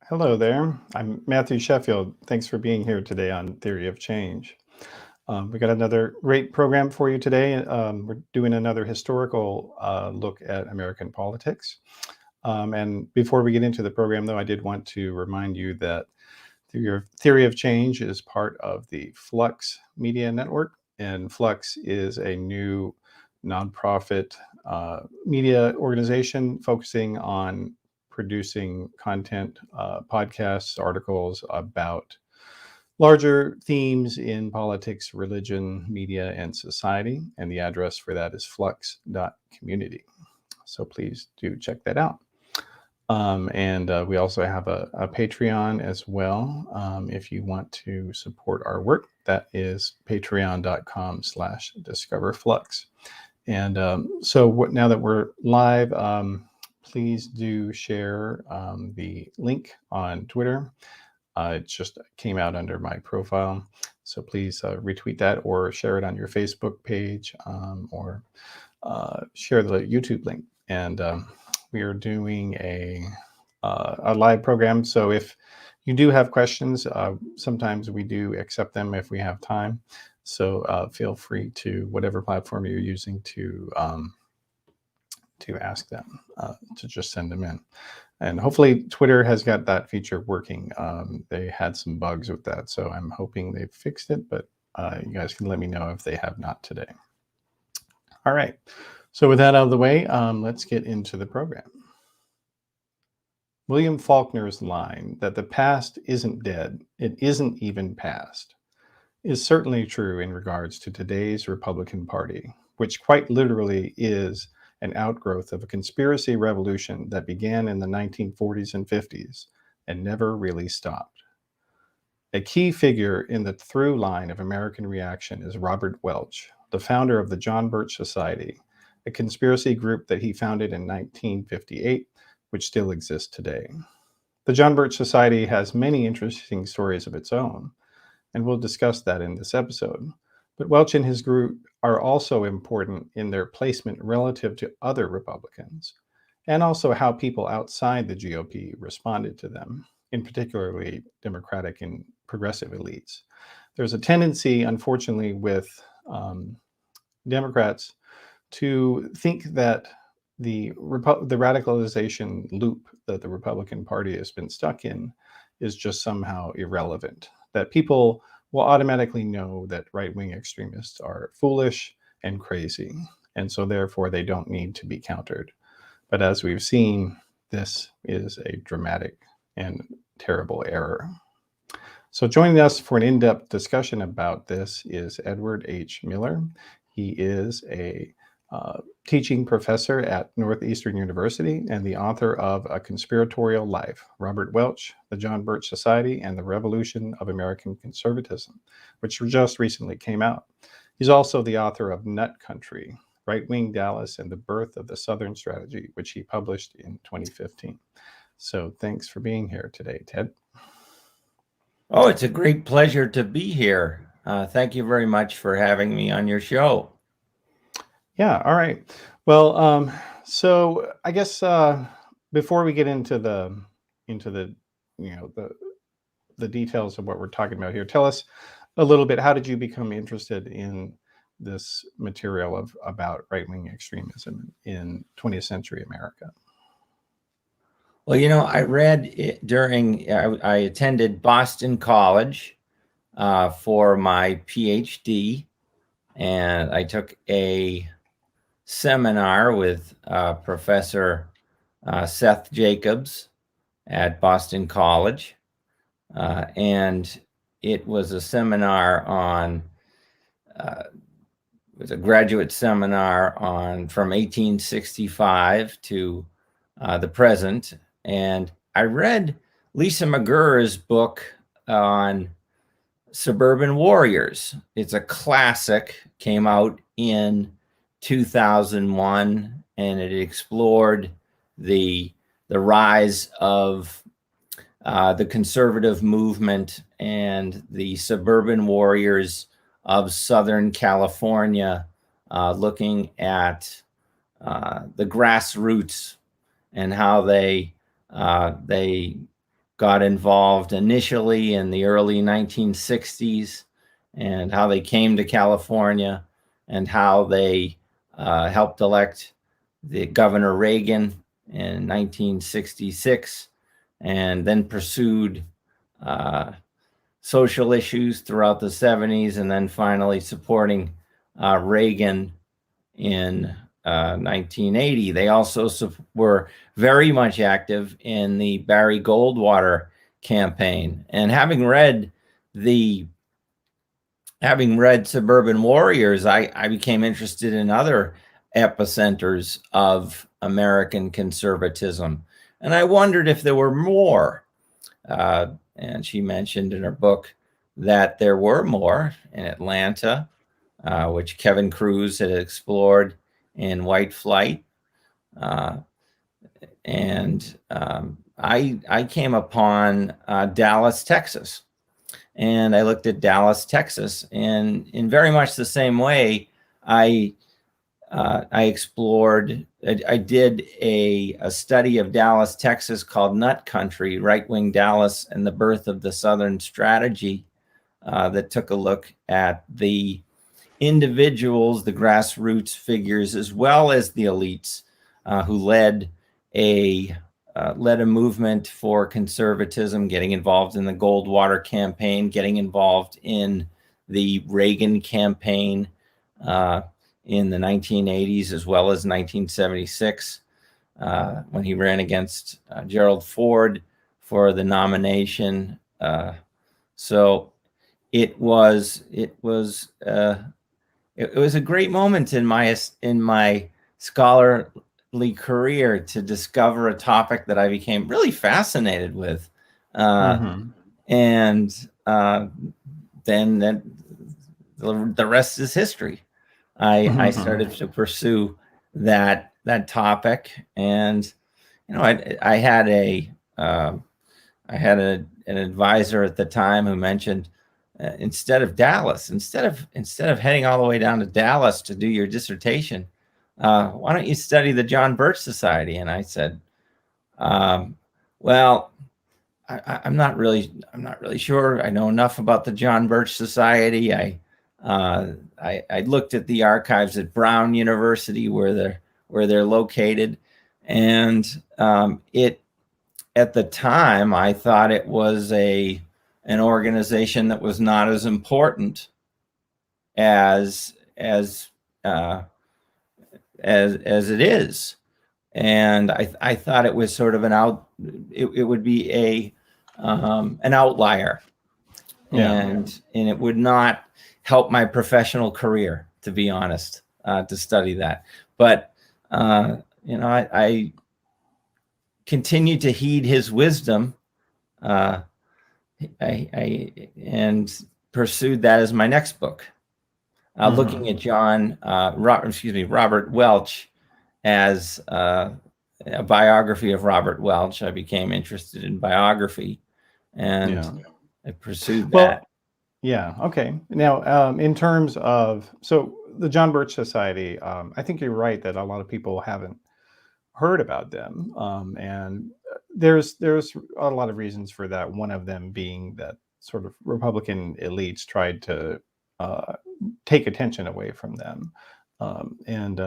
Hello there. I'm Matthew Sheffield. Thanks for being here today on Theory of Change. We got another great program for you today. We're doing another historical look at American politics. And before we get into the program, though, I did want to remind you that Theory of Change is part of the Flux Media Network. And Flux is a new nonprofit media organization focusing on producing content, podcasts, articles about larger themes in politics, religion, media, and society. And the address for that is flux.community. So please do check that out. And we also have a Patreon as well. If you want to support our work, that is patreon.com/discoverflux. And now that we're live, please do share the link on Twitter. It just came out under my profile. So please retweet that or share it on your Facebook page or share the YouTube link. And we are doing a live program. So if you do have questions, sometimes we do accept them if we have time. So feel free to whatever platform you're using to ask them, to just send them in. And hopefully Twitter has got that feature working. They had some bugs with that, so I'm hoping they've fixed it, but you guys can let me know if they have not today. All right, so with that out of the way, let's get into the program. William Faulkner's line that the past isn't dead, it isn't even past, is certainly true in regards to today's Republican Party, which quite literally is an outgrowth of a conspiracy revolution that began in the 1940s and 50s and never really stopped. A key figure in the through line of American reaction is Robert Welch, the founder of the John Birch Society, a conspiracy group that he founded in 1958, which still exists today. The John Birch Society has many interesting stories of its own, and we'll discuss that in this episode. But Welch and his group are also important in their placement relative to other Republicans, and also how people outside the GOP responded to them, in particularly Democratic and progressive elites. There's a tendency, unfortunately, with Democrats to think that the radicalization loop that the Republican Party has been stuck in is just somehow irrelevant, that people will automatically know that right-wing extremists are foolish and crazy, and so therefore they don't need to be countered. But as we've seen, this is a dramatic and terrible error. So joining us for an in-depth discussion about this is Edward H. Miller. He is a teaching professor at Northeastern University and the author of A Conspiratorial Life, Robert Welch, the John Birch Society, and the Revolution of American Conservatism, which just recently came out. He's also the author of Nut Country, Right-Wing Dallas and the Birth of the Southern Strategy, which he published in 2015. So thanks for being here today, Ted. Oh, it's a great pleasure to be here. Thank you very much for having me on your show. Yeah, all right. Well, so I guess before we get into the the details of what we're talking about here, tell us a little bit. How did you become interested in this material about right-wing extremism in 20th century America? Well, I read it I attended Boston College for my PhD, and I took a seminar with Professor Seth Jacobs at Boston College, and it was a seminar on it was a graduate seminar from 1865 to the present. And I read Lisa McGurr's book on Suburban Warriors. It's a classic, came out in 2001, and it explored the rise of the conservative movement and the suburban warriors of Southern California, looking at the grassroots and how they got involved initially in the early 1960s, and how they came to California, and how they helped elect the Governor Reagan in 1966, and then pursued social issues throughout the 70s, and then finally supporting Reagan in 1980. They also were very much active in the Barry Goldwater campaign. And having read Suburban Warriors, I became interested in other epicenters of American conservatism. And I wondered if there were more. And she mentioned in her book that there were more in Atlanta, which Kevin Cruz had explored in White Flight. And I came upon Dallas, Texas. And I looked at Dallas, Texas, and in very much the same way, I explored, I did a study of Dallas, Texas called Nut Country, Right-Wing Dallas and the Birth of the Southern Strategy, that took a look at the individuals, the grassroots figures, as well as the elites who led a movement for conservatism, getting involved in the Goldwater campaign, getting involved in the Reagan campaign in the 1980s, as well as 1976, when he ran against Gerald Ford for the nomination. So it was a great moment in my scholarly career to discover a topic that I became really fascinated with, and then the rest is history. I started to pursue that topic, and I had an advisor at the time who mentioned, instead of heading all the way down to Dallas to do your dissertation, why don't you study the John Birch Society? And I said, well, I'm not really sure I know enough about the John Birch Society. I looked at the archives at Brown University where they're located, and at the time I thought it was an organization that was not as important as it is, and I thought it was sort of it would be an outlier, and it would not help my professional career, to be honest, to study that. But I continued to heed his wisdom. And pursued that as my next book, looking at Robert Welch as a biography of Robert Welch. I became interested in biography, and I pursued that. Yeah. Okay. Now, in terms of the John Birch Society, I think you're right that a lot of people haven't heard about them, and there's a lot of reasons for that. One of them being that sort of Republican elites tried to take attention away from them, and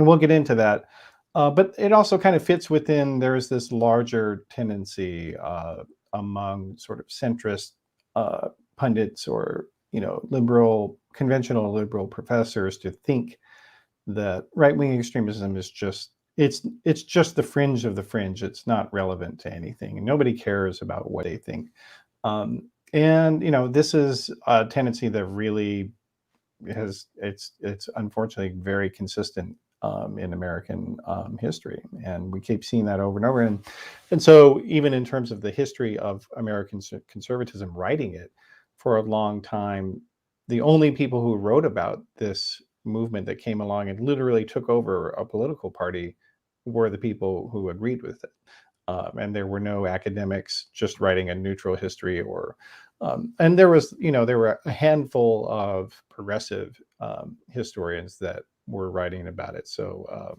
we'll get into that. But it also kind of fits within. There's this larger tendency among sort of centrist pundits or conventional liberal professors to think that right-wing extremism is just it's just the fringe of the fringe. It's not relevant to anything, and nobody cares about what they think. And this is a tendency that really it's unfortunately very consistent in American history, and we keep seeing that over and over. And so even in terms of the history of American conservatism, writing it for a long time, the only people who wrote about this movement that came along and literally took over a political party were the people who agreed with it. And there were no academics just writing a neutral history and there were a handful of progressive historians that were writing about it. So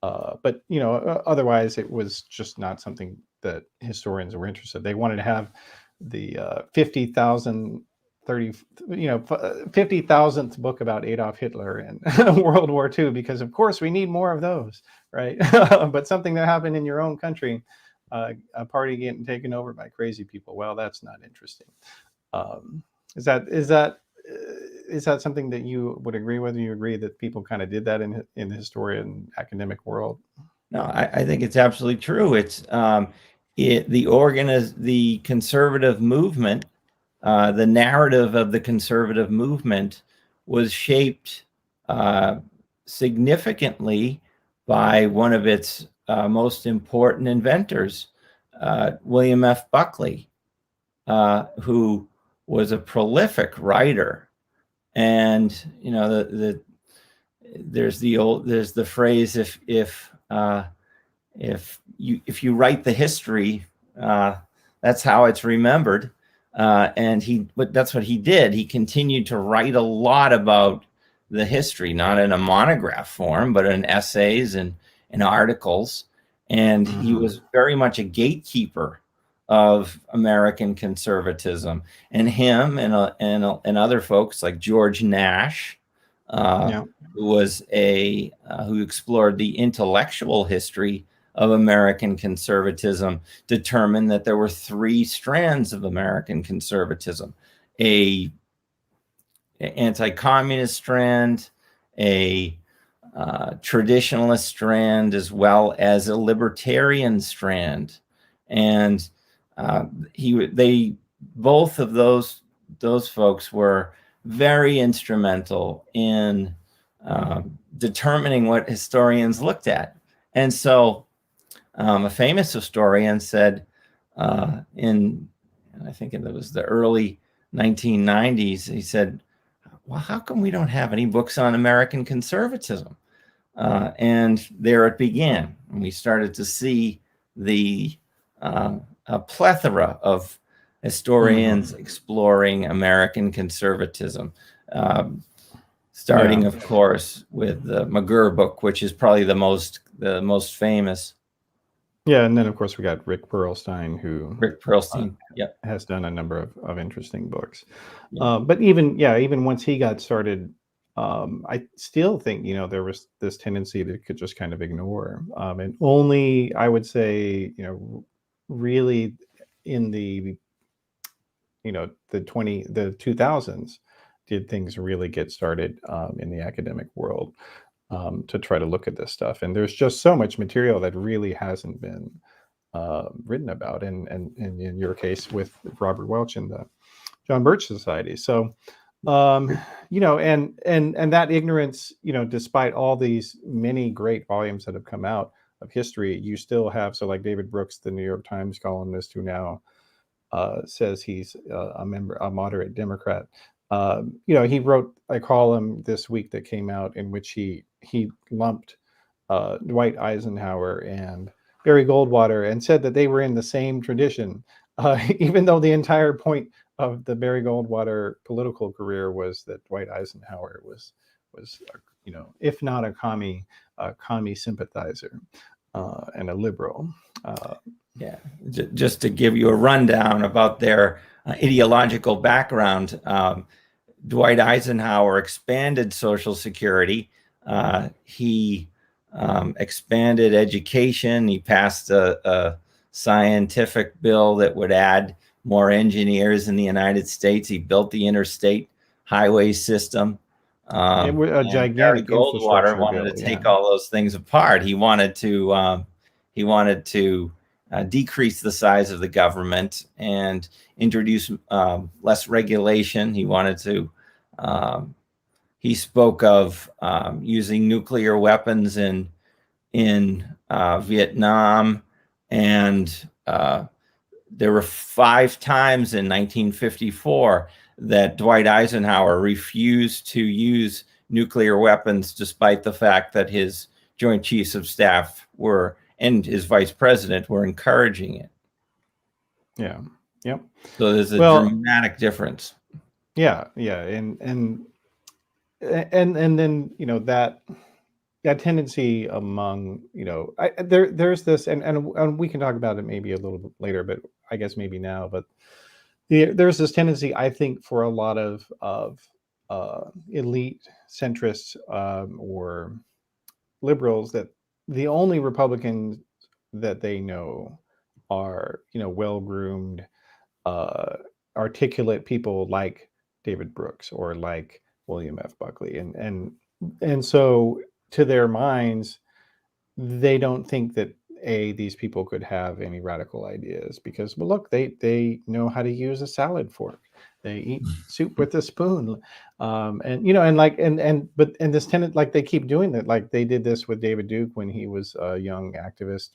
But otherwise, it was just not something that historians were interested. They wanted to have the 50,000th book about Adolf Hitler and World War II, because of course we need more of those, right? But something that happened in your own country, a party getting taken over by crazy people, well, that's not interesting. Is that something that you would agree with? You agree that people kind of did that in the historian academic world? No, I think it's absolutely true. It's the conservative movement, the narrative of the conservative movement was shaped significantly by one of its most important inventors, William F. Buckley, who was a prolific writer. And there's the phrase, if you write the history, that's how it's remembered. But that's what he did. He continued to write a lot about the history, not in a monograph form, but in essays and articles. And he was very much a gatekeeper of American conservatism. And him and other folks like George Nash, who was who explored the intellectual history of American conservatism, determined that there were three strands of American conservatism: a anti-communist strand, a traditionalist strand, as well as a libertarian strand. And both of those folks were very instrumental in determining what historians looked at. And so a famous historian said I think it was the early 1990s, he said, well, how come we don't have any books on American conservatism? And there it began. And we started to see a plethora of historians exploring American conservatism, starting, of course, with the McGurr book, which is probably the most famous. Yeah, and then of course we got Rick Perlstein, who has done a number of interesting books. But even once he got started, I still think there was this tendency that could just kind of ignore, and only, I would say, really in the 2000s did things really get started in the academic world, to try to look at this stuff. And there's just so much material that really hasn't been written about, and in your case with Robert Welch and the John Birch Society. So and that ignorance, despite all these many great volumes that have come out of history, you still have, so like David Brooks, the New York Times columnist, who now says he's a moderate Democrat. He wrote a column this week that came out in which he lumped Dwight Eisenhower and Barry Goldwater and said that they were in the same tradition, even though the entire point of the Barry Goldwater political career was that Dwight Eisenhower was if not a commie sympathizer and a liberal. Just to give you a rundown about their ideological background, Dwight Eisenhower expanded Social Security. He expanded education. He passed a scientific bill that would add more engineers in the United States. He built the interstate highway system. It was a gigantic Goldwater wanted to take all those things apart. He wanted to decrease the size of the government and introduce less regulation. He wanted to. He spoke of using nuclear weapons in Vietnam, and there were 5 times in 1954 that Dwight Eisenhower refused to use nuclear weapons, despite the fact that his Joint Chiefs of Staff and his vice president were encouraging it. Yeah. Yep. So there's a dramatic difference. Yeah. And then, a tendency among, there's this, and we can talk about it maybe a little bit later, but I guess maybe now, but there's this tendency, I think, for a lot of elite centrists, or liberals, that the only Republicans that they know are, well-groomed, uh, articulate people like David Brooks or like William F. Buckley, and so to their minds, they don't think that these people could have any radical ideas because, well, look, they know how to use a salad fork, they eat soup with a spoon, and this tenant, like, they keep doing that, like they did this with David Duke when he was a young activist.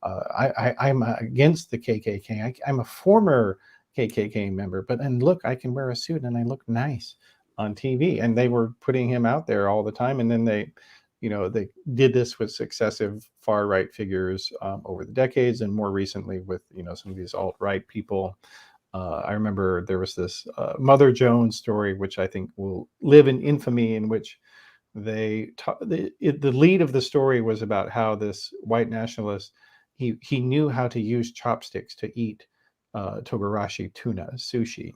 I'm against the KKK. I'm a former KKK member, but and look, I can wear a suit and I look nice on TV, and they were putting him out there all the time, and then they did this with successive far right figures over the decades, and more recently with some of these alt-right people. I remember there was this Mother Jones story, which I think will live in infamy, in which the lead of the story was about how this white nationalist, he knew how to use chopsticks to eat togarashi tuna sushi,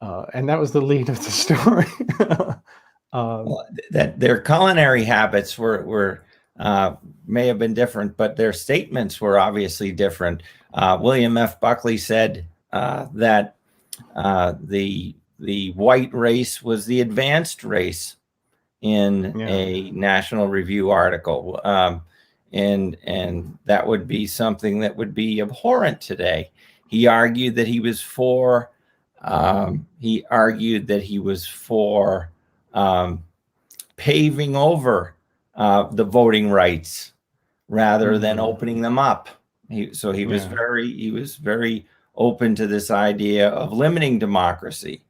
and that was the lead of the story. Well, that their culinary habits were may have been different, but their statements were obviously different. William F. Buckley said that the white race was the advanced race in a National Review article, and that would be something that would be abhorrent today. He argued that he was for. Paving over the voting rights rather than opening them up. He was very open to this idea of limiting democracy.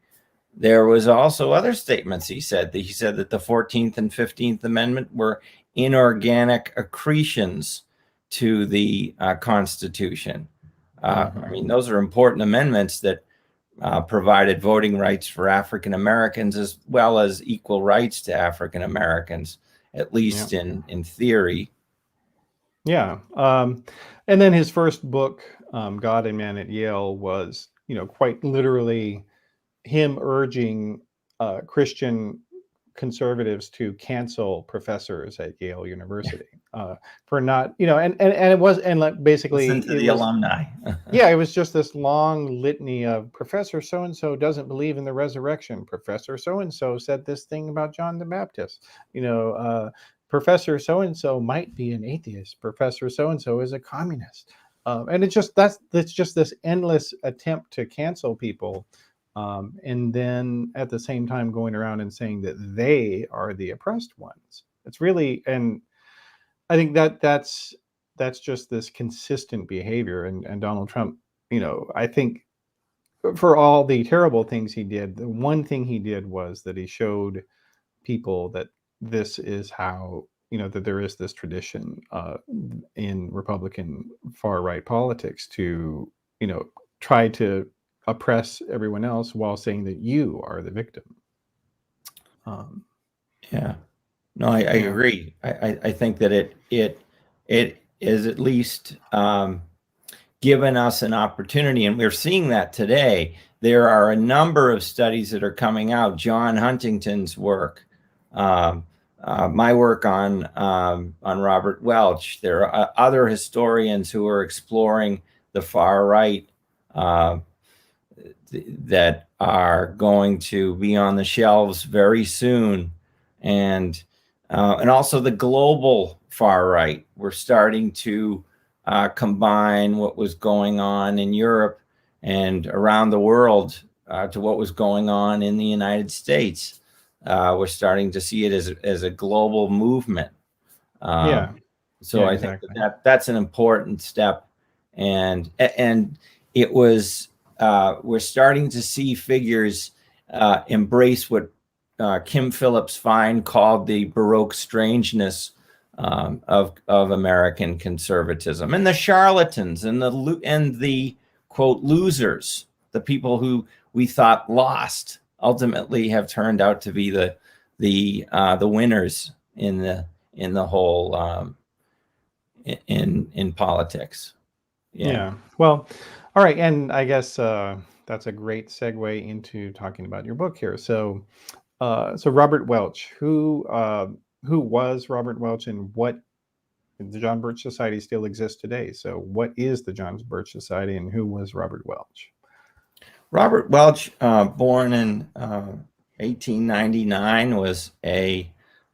There was also other statements he said that the 14th and 15th Amendment were inorganic accretions to the Constitution. I mean, those are important amendments that provided voting rights for African Americans as well as equal rights to African Americans, at least in theory. Yeah. And then his first book, God and Man at Yale, was, quite literally him urging Christian conservatives to cancel professors at Yale University for not, and it was, and like basically listen to the alumni. Yeah, it was just this long litany of Professor so-and-so doesn't believe in the resurrection. Professor so-and-so said this thing about John the Baptist. Professor so-and-so might be an atheist. Professor so-and-so is a communist. And it's just this endless attempt to cancel people. And then at the same time going around and saying that they are the oppressed ones. It's really, and I think that's just this consistent behavior. And Donald Trump, I think for all the terrible things he did, the one thing he did was that he showed people that this is how, that there is this tradition in Republican far right politics to, try to oppress everyone else while saying that you are the victim. Yeah, no, I agree. I think that it is at least given us an opportunity, and we're seeing that today. There are a number of studies that are coming out. John Huntington's work, my work on Robert Welch. There are other historians who are exploring the far right that are going to be on the shelves very soon, and also the global far right. We're starting to combine what was going on in Europe and around the world to what was going on in the United States. We're starting to see it as a global movement. So I think that's an important step, and it was. We're starting to see figures embrace what Kim Phillips Fine called the Baroque strangeness of American conservatism, and the charlatans and the quote losers, the people who we thought lost, ultimately have turned out to be the winners in in the whole in politics. Yeah. Well, all right, and I guess that's a great segue into talking about your book here. So, so Robert Welch, who was Robert Welch, and what the John Birch Society still exists today. So, what is the John Birch Society, and who was Robert Welch? Robert Welch, born in 1899, was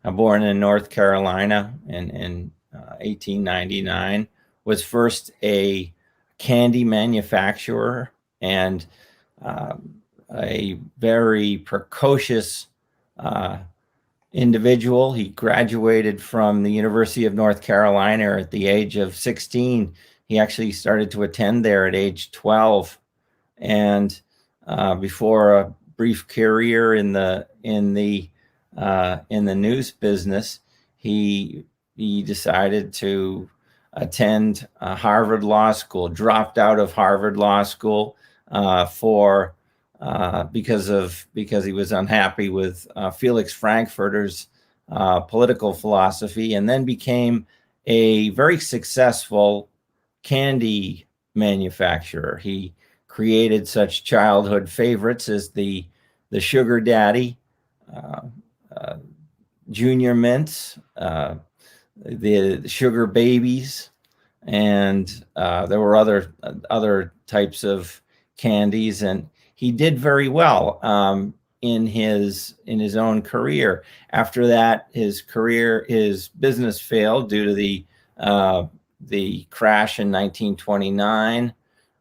born in North Carolina in 1899. Was first a candy manufacturer and a very precocious individual. He graduated from the University of North Carolina at the age of 16. He actually started to attend there at age 12, and before a brief career in the news business, he decided to attend Harvard Law School. Dropped out of Harvard Law School because he was unhappy with Felix Frankfurter's political philosophy, and then became a very successful candy manufacturer. He created such childhood favorites as the Sugar Daddy, Junior Mints, the Sugar Babies, and there were other types of candies, and he did very well in his own career. After that, his business failed due to the crash in 1929,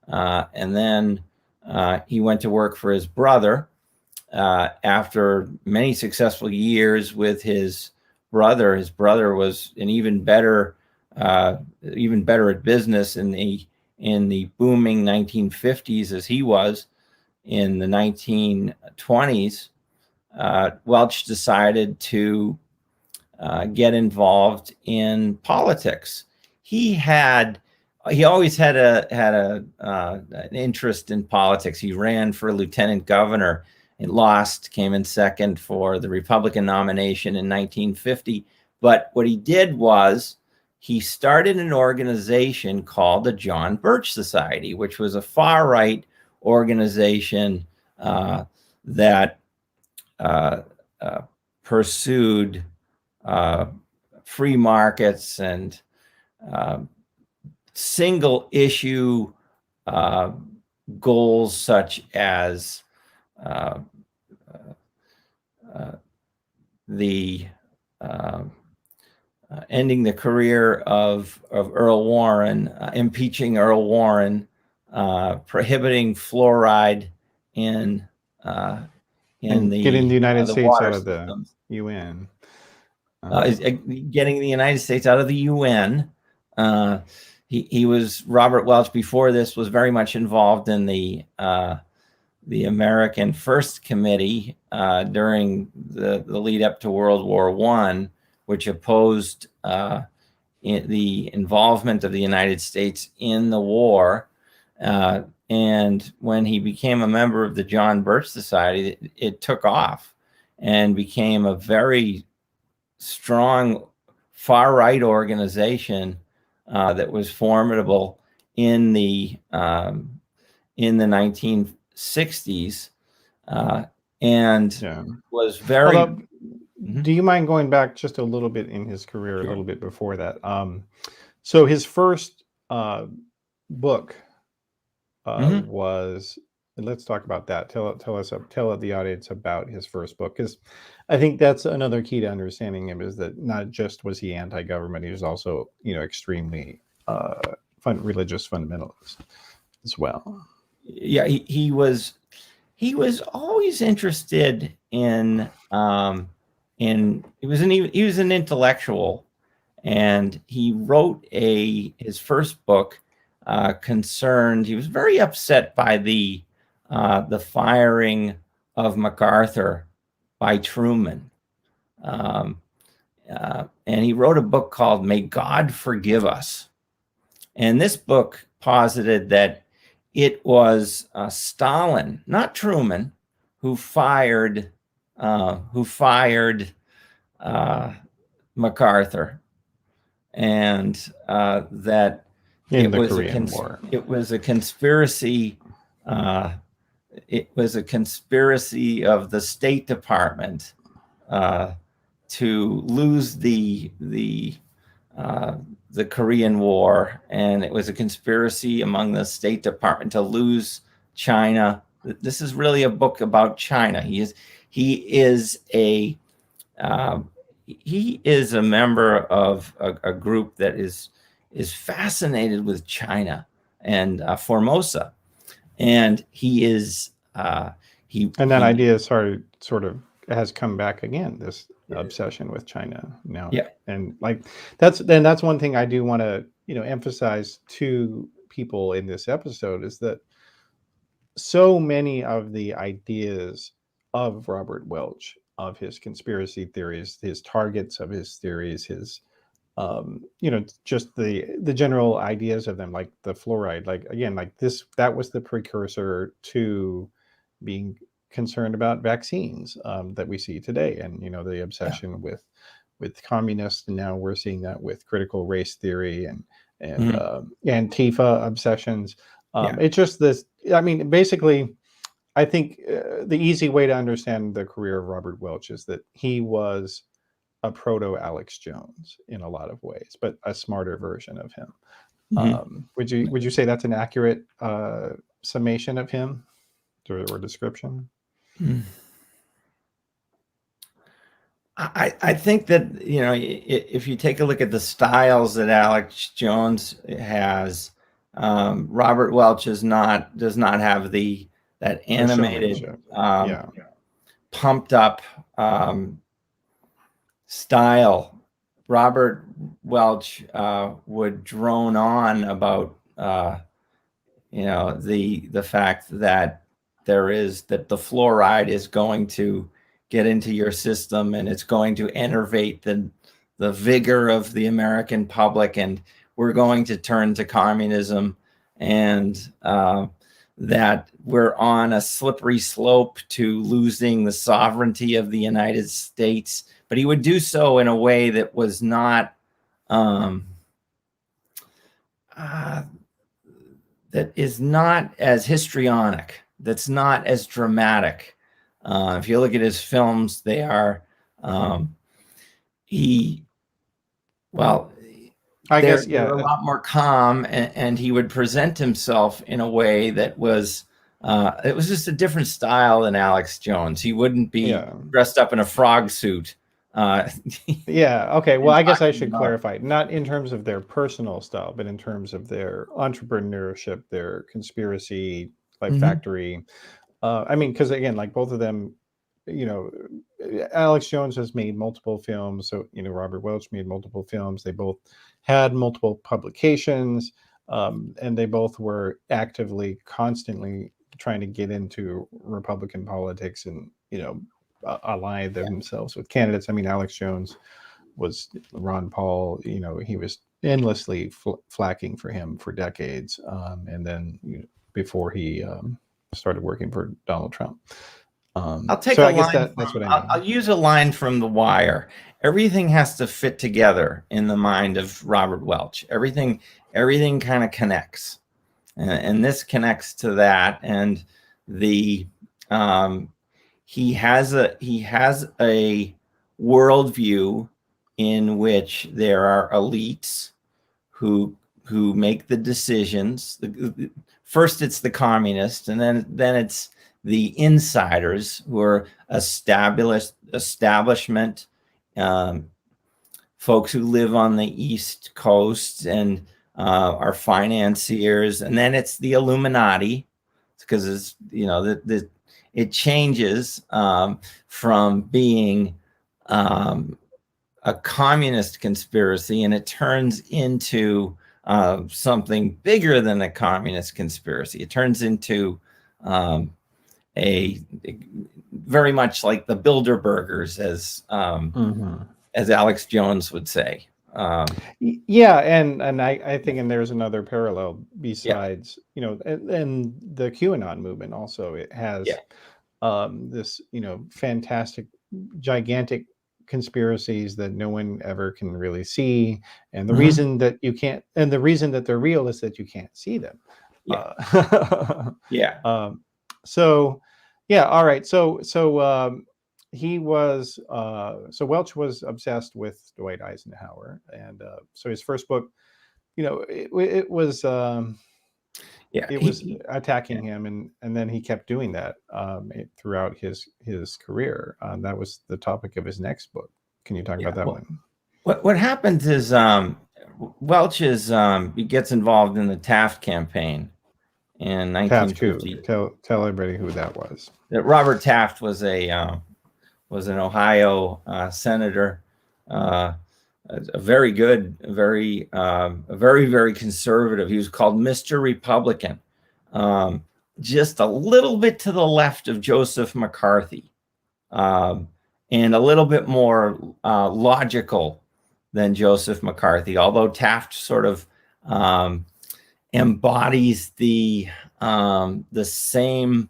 and then he went to work for his brother. After many successful years with his brother was an even better at business in the booming 1950s as he was in the 1920s. Welch decided to get involved in politics. He always had an interest in politics. He ran for lieutenant governor and lost, came in second for the Republican nomination in 1950. But what he did was he started an organization called the John Birch Society, which was a far-right organization that pursued free markets and single issue goals such as ending the career of Earl Warren, impeaching Earl Warren, prohibiting fluoride in getting the United States out of systems. the UN. Getting the United States out of the UN. He was Robert Welch before this was very much involved in the American First Committee during the lead up to World War I, which opposed the involvement of the United States in the war. And when he became a member of the John Birch Society, it took off and became a very strong far-right organization that was formidable in the 1960s and was very. Although, do you mind going back just a little bit in his career, a little bit before that? So his first book was. Let's talk about that. Tell the audience about his first book, because I think that's another key to understanding him, is that not just was he anti-government, he was also, extremely religious fundamentalist as well. Yeah, he was always interested in he was an intellectual, and he wrote his first book concerned. He was very upset by the firing of MacArthur by Truman. And he wrote a book called May God Forgive Us. And this book posited that it was Stalin, not Truman, who fired MacArthur, and that In the Korean War. it was a conspiracy. It was a conspiracy of the State Department to lose the Korean War, and it was a conspiracy among the State Department to lose China. This is really a book about China. He is a member of a group that is fascinated with China and Formosa, and he is and that idea sort of has come back again, this obsession with China now. Yeah. And like that's one thing I do want to emphasize to people in this episode, is that so many of the ideas of Robert Welch, of his conspiracy theories, his targets of his theories, his just the general ideas of them, like the fluoride, like again, like this, that was the precursor to being concerned about vaccines that we see today, and the obsession with communists, and now we're seeing that with critical race theory and Antifa obsessions. It's just this. I mean, basically, I think the easy way to understand the career of Robert Welch is that he was a proto Alex Jones in a lot of ways, but a smarter version of him. Would you say that's an accurate summation of him or description? I think that if you take a look at the styles that Alex Jones has, Robert Welch does not have that animated, pumped up style. Robert Welch would drone on about the fact that that the fluoride is going to get into your system, and it's going to enervate the vigor of the American public, and we're going to turn to communism, and that we're on a slippery slope to losing the sovereignty of the United States. But he would do so in a way that was not that is not as histrionic, that's not as dramatic. If you look at his films, they are they're a lot more calm, and he would present himself in a way that was it was just a different style than Alex Jones. He wouldn't be dressed up in a frog suit. Okay. Well, I guess I should clarify, not in terms of their personal style, but in terms of their entrepreneurship, their conspiracy, like factory. I mean, because again, like both of them, Alex Jones has made multiple films. So, Robert Welch made multiple films. They both had multiple publications, and they both were actively, constantly trying to get into Republican politics and, ally themselves with candidates. I mean, Alex Jones was Ron Paul, he was endlessly flacking for him for decades. And then before he started working for Donald Trump. I'll take a line. That's what I mean. I'll use a line from The Wire. Everything has to fit together in the mind of Robert Welch. Everything kind of connects, and this connects to that. And he has a worldview in which there are elites who make the decisions. First, it's the communists, and then it's the insiders who are establishment folks who live on the East Coast and are financiers, and then it's the Illuminati, because it's it changes from being a communist conspiracy, and it turns into something bigger than a communist conspiracy. It turns into a very much like the Bilderbergers, as Alex Jones would say. And I think, and there's another parallel besides, and the QAnon movement also, it has this, fantastic, gigantic conspiracies that no one ever can really see, and the Mhm. reason that you can't, and the reason that they're real is that you can't see them. Yeah. Yeah. So yeah, all right. So he was so Welch was obsessed with Dwight Eisenhower, and so his first book, it was Yeah. it was attacking him, and then he kept doing that throughout his career. That was the topic of his next book. Can you talk about that one? What happens is Welch he gets involved in the Taft campaign in Taft, who? 1950. Tell everybody who that was. Robert Taft was an Ohio senator, a very good, very very conservative. He was called Mr. Republican, just a little bit to the left of Joseph McCarthy, and a little bit more logical than Joseph McCarthy. Although Taft sort of embodies the same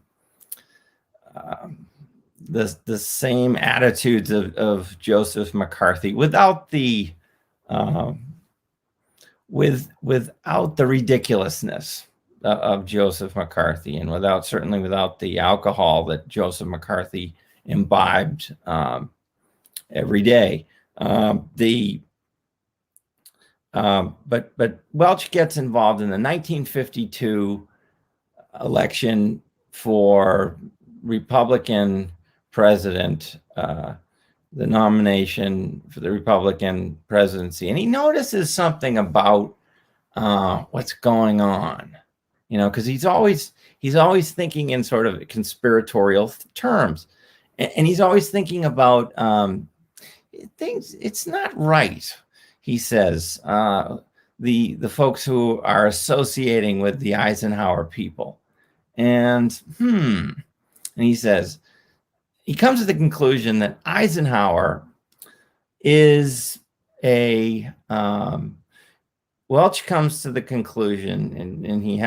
the same attitudes of Joseph McCarthy without the without the ridiculousness of Joseph McCarthy, and certainly without the alcohol that Joseph McCarthy imbibed every day. But Welch gets involved in the 1952 election for Republican president, the nomination for the Republican presidency, and he notices something about what's going on, because he's always thinking in sort of conspiratorial terms, and he's always thinking about things. It's not right, he says. The folks who are associating with the Eisenhower people, and he says, he comes to the conclusion that Eisenhower is Welch comes to the conclusion, and he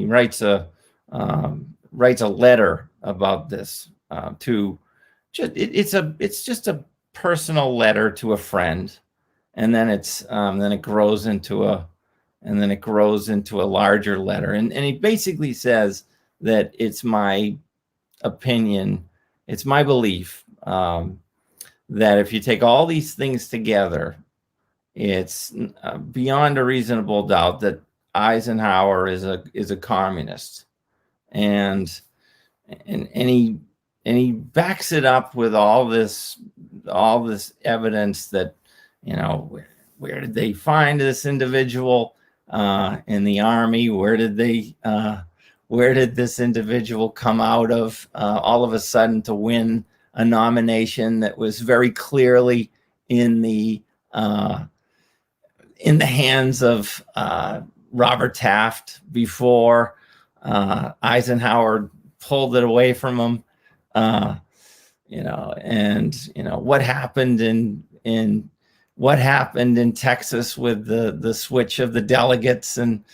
writes a letter about this it's just a personal letter to a friend, and then it grows into a larger letter, and he basically says that it's my opinion, it's my belief, that if you take all these things together, it's beyond a reasonable doubt that Eisenhower is a communist, and he backs it up with all this evidence that, where did they find this individual in the army? Where did this individual come out of all of a sudden to win a nomination that was very clearly in the hands of Robert Taft before Eisenhower pulled it away from him? What happened in Texas with the switch of the delegates, and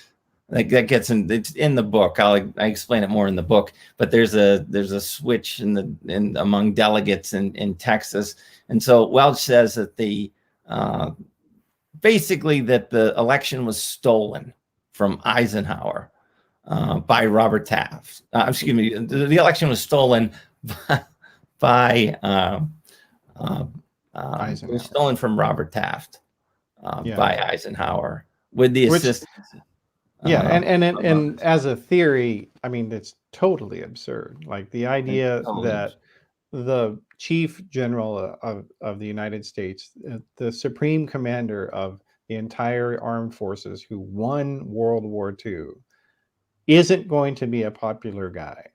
it's in the book. I explain it more in the book, but there's a switch among delegates in Texas. And so Welch says that basically that the election was stolen from Eisenhower by Robert Taft. Excuse me, the election was stolen by it was stolen from Robert Taft by Eisenhower with the assistance. And as a theory, I mean, it's totally absurd. Like the idea that the chief general of the United States, the supreme commander of the entire armed forces who won World War II, isn't going to be a popular guy.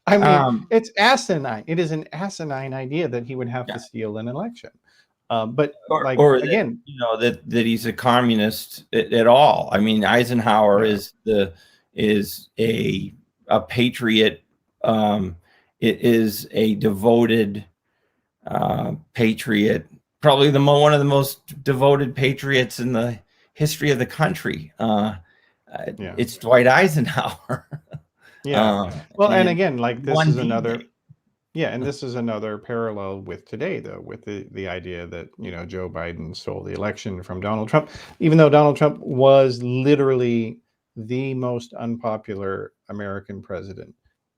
I mean, it's asinine. It is an asinine idea that he would have to steal an election. But again, that he's a communist at all. I mean, Eisenhower is a patriot. It is a devoted patriot, probably one of the most devoted patriots in the history of the country. It's Dwight Eisenhower. And again, like this is another. Yeah, and this is another parallel with today, though, with the idea that, Joe Biden stole the election from Donald Trump, even though Donald Trump was literally the most unpopular American president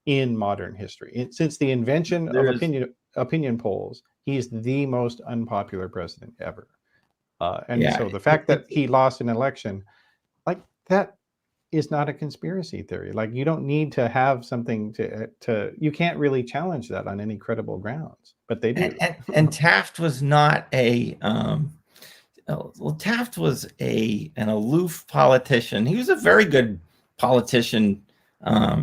in modern history. Since the invention of There's opinion polls, he's the most unpopular president ever. And yeah, so the fact that he lost an election, like that, is not a conspiracy theory. Like, you don't need to have something to you can't really challenge that on any credible grounds, but they do. and Taft was not a well, Taft was an aloof politician. He was a very good politician.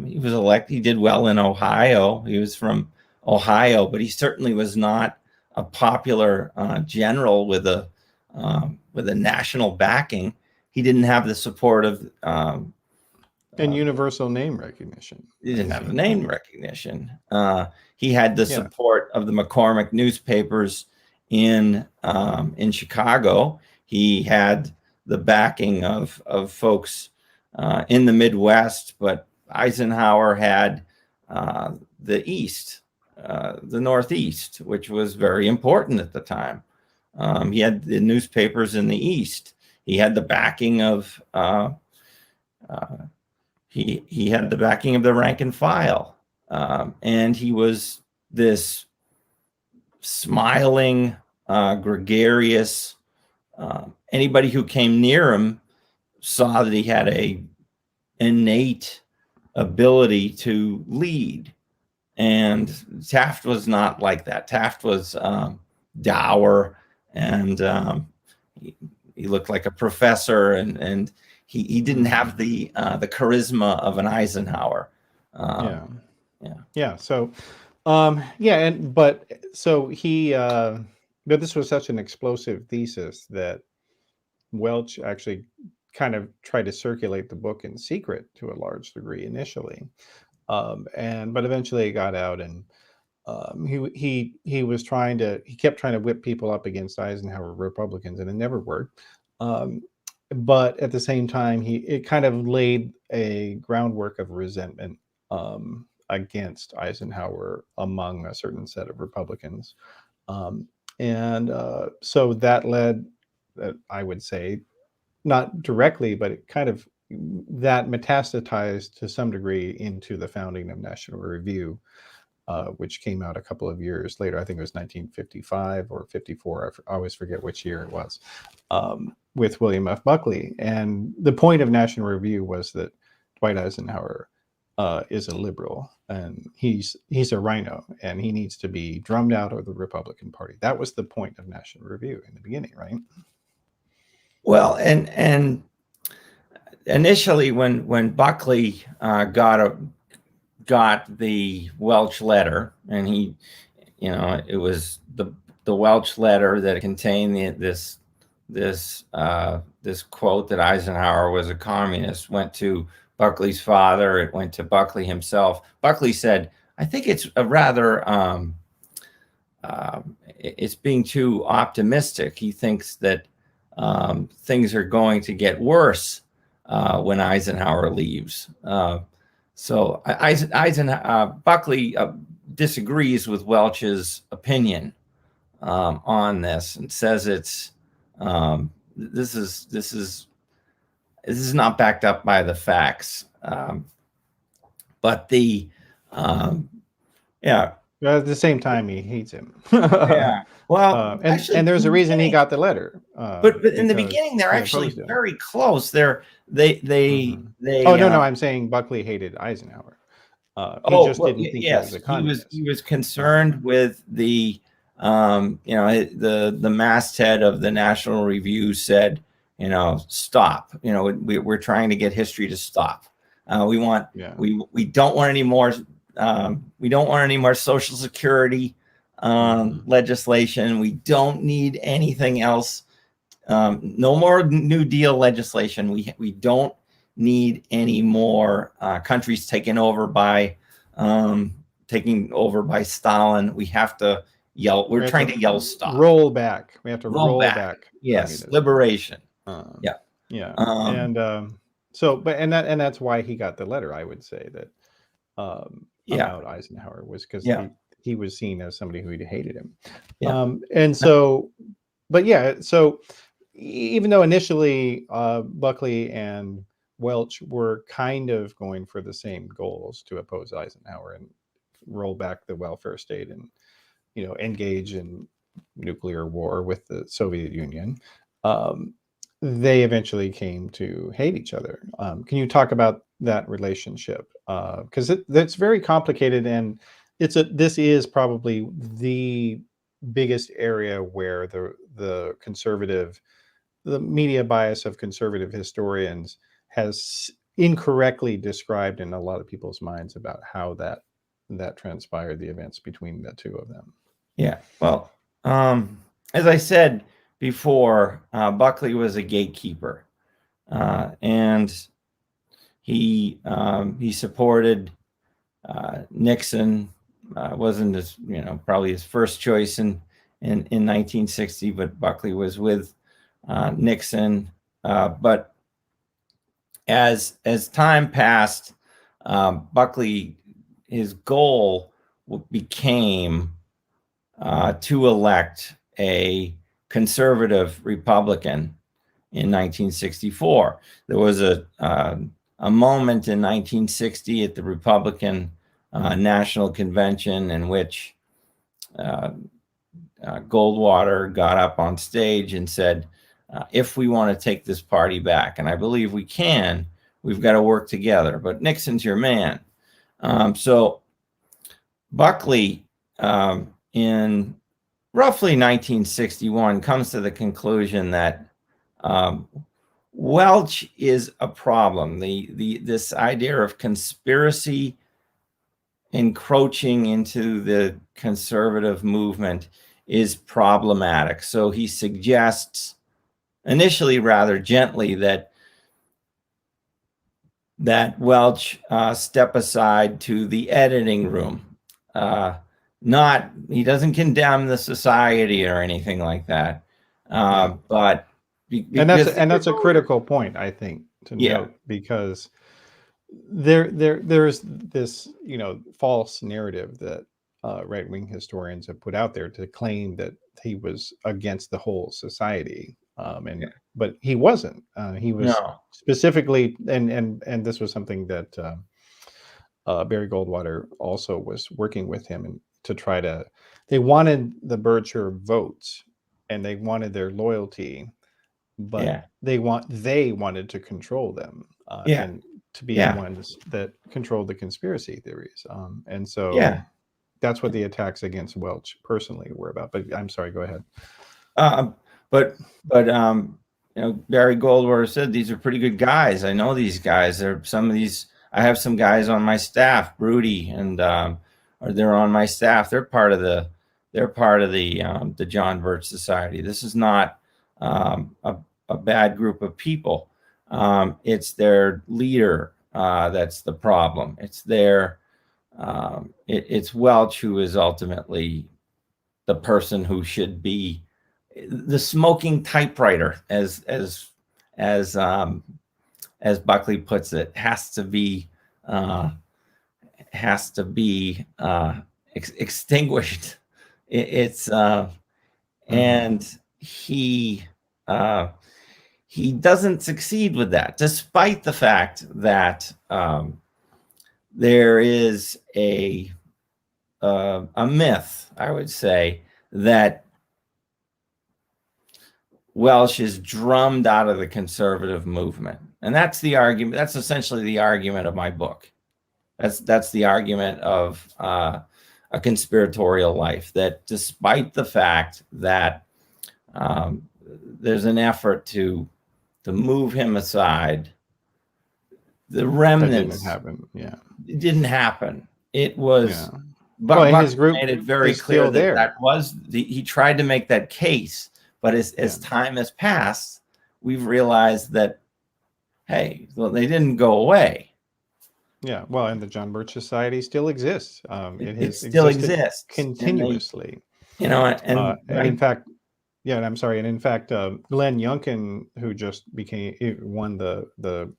He was elected. He did well in Ohio. He was from Ohio, but he certainly was not a popular general with a national backing. He didn't have the support of And universal name recognition. he didn't have name recognition. He had the support of the McCormick newspapers in Chicago. He had the backing of folks in the Midwest, but Eisenhower had the East, the Northeast, which was very important at the time. He had the newspapers in the East. He had the backing of he had the backing of the rank and file, and he was this smiling, gregarious. Anybody who came near him saw that he had a innate ability to lead, and Taft was not like that. Taft was dour, and he looked like a professor, and he didn't have the charisma of an Eisenhower. So, so he, but this was such an explosive thesis that Welch actually kind of tried to circulate the book in secret to a large degree initially, but eventually it got out, and he kept trying to whip people up against Eisenhower Republicans, and it never worked. But at the same time, it kind of laid a groundwork of resentment against Eisenhower among a certain set of Republicans, so that led, I would say, not directly, but it kind of that metastasized to some degree into the founding of National Review, which came out a couple of years later. I think it was 1955 or 54. I always forget which year it was, with William F. Buckley. And the point of National Review was that Dwight Eisenhower is a liberal, and he's a rhino, and he needs to be drummed out of the Republican Party. That was the point of National Review in the beginning, right? Well, and initially when Buckley got the Welch letter, and it was the Welch letter that contained this quote that Eisenhower was a communist, went to Buckley's father. It went to Buckley himself. Buckley said, "I think it's a rather it's being too optimistic. He thinks that things are going to get worse when Eisenhower leaves." So Buckley disagrees with Welch's opinion on this, and says it's this is not backed up by the facts. But At the same time, he hates him. Well, actually, and there's a reason he got the letter. But in the beginning, they're actually very close. They Oh, no, I'm saying Buckley hated Eisenhower. He just didn't think he was a communist. He was concerned with the masthead of the National Review said, stop. We're trying to get history to stop. We don't want any more. We don't want any more Social Security legislation. We don't need anything else. No more New Deal legislation. We don't need any more countries taken over by Stalin. We have to yell. We're trying to yell stop. Roll back. We have to roll back. Yes, liberation. And that's why he got the letter. I would say that about Eisenhower was because he was seen as somebody who hated him. Yeah. And so, but yeah, so even though initially Buckley and Welch were kind of going for the same goals, to oppose Eisenhower and roll back the welfare state and, engage in nuclear war with the Soviet Union, they eventually came to hate each other. Can you talk about that relationship? Because that's very complicated, and this is probably the biggest area where the media bias of conservative historians has incorrectly described in a lot of people's minds about how that transpired, the events between the two of them. Yeah. Well, as I said before, Buckley was a gatekeeper, and he supported Nixon. Wasn't probably his first choice in 1960, but Buckley was with Nixon. But as time passed, Buckley, his goal became to elect a conservative Republican in 1964. There was a moment in 1960 at the Republican National Convention in which Goldwater got up on stage and said, if we want to take this party back, and I believe we can, we've got to work together, but Nixon's your man. So Buckley, in roughly 1961, comes to the conclusion that Welch is a problem. This idea of conspiracy encroaching into the conservative movement is problematic. So he suggests, initially rather gently, that Welch step aside to the editing room. He doesn't condemn the society or anything like that, but that's a critical point, I think, to note, because there's this false narrative that right-wing historians have put out there to claim that he was against the whole society, but he wasn't. He was specifically, and this was something that Barry Goldwater also was working with him and to try to. They wanted the Bircher votes and they wanted their loyalty, but they wanted to control them and to be the ones that controlled the conspiracy theories. And so that's what the attacks against Welch personally were about. But I'm sorry, go ahead. But Barry Goldwater said these are pretty good guys. I know these guys. I have some guys on my staff, Broody, and they're on my staff. They're part of the John Birch Society. This is not a bad group of people. It's their leader that's the problem. It's it's Welch who is ultimately the person who should be the smoking typewriter, as Buckley puts it, has to be extinguished. And he doesn't succeed with that, despite the fact that there is a myth, I would say, that Welch is drummed out of the conservative movement. And that's the argument. That's essentially the argument of my book. That's the argument of A Conspiratorial Life, that despite the fact that there's an effort to move him aside, the remnants it didn't happen. It was but his group made it very clear that he tried to make that case, but as time has passed, we've realized that they didn't go away. Yeah, well, and the John Birch Society still exists. It still exists continuously. And in fact, and I'm sorry, and in fact, Glenn Youngkin, who just won the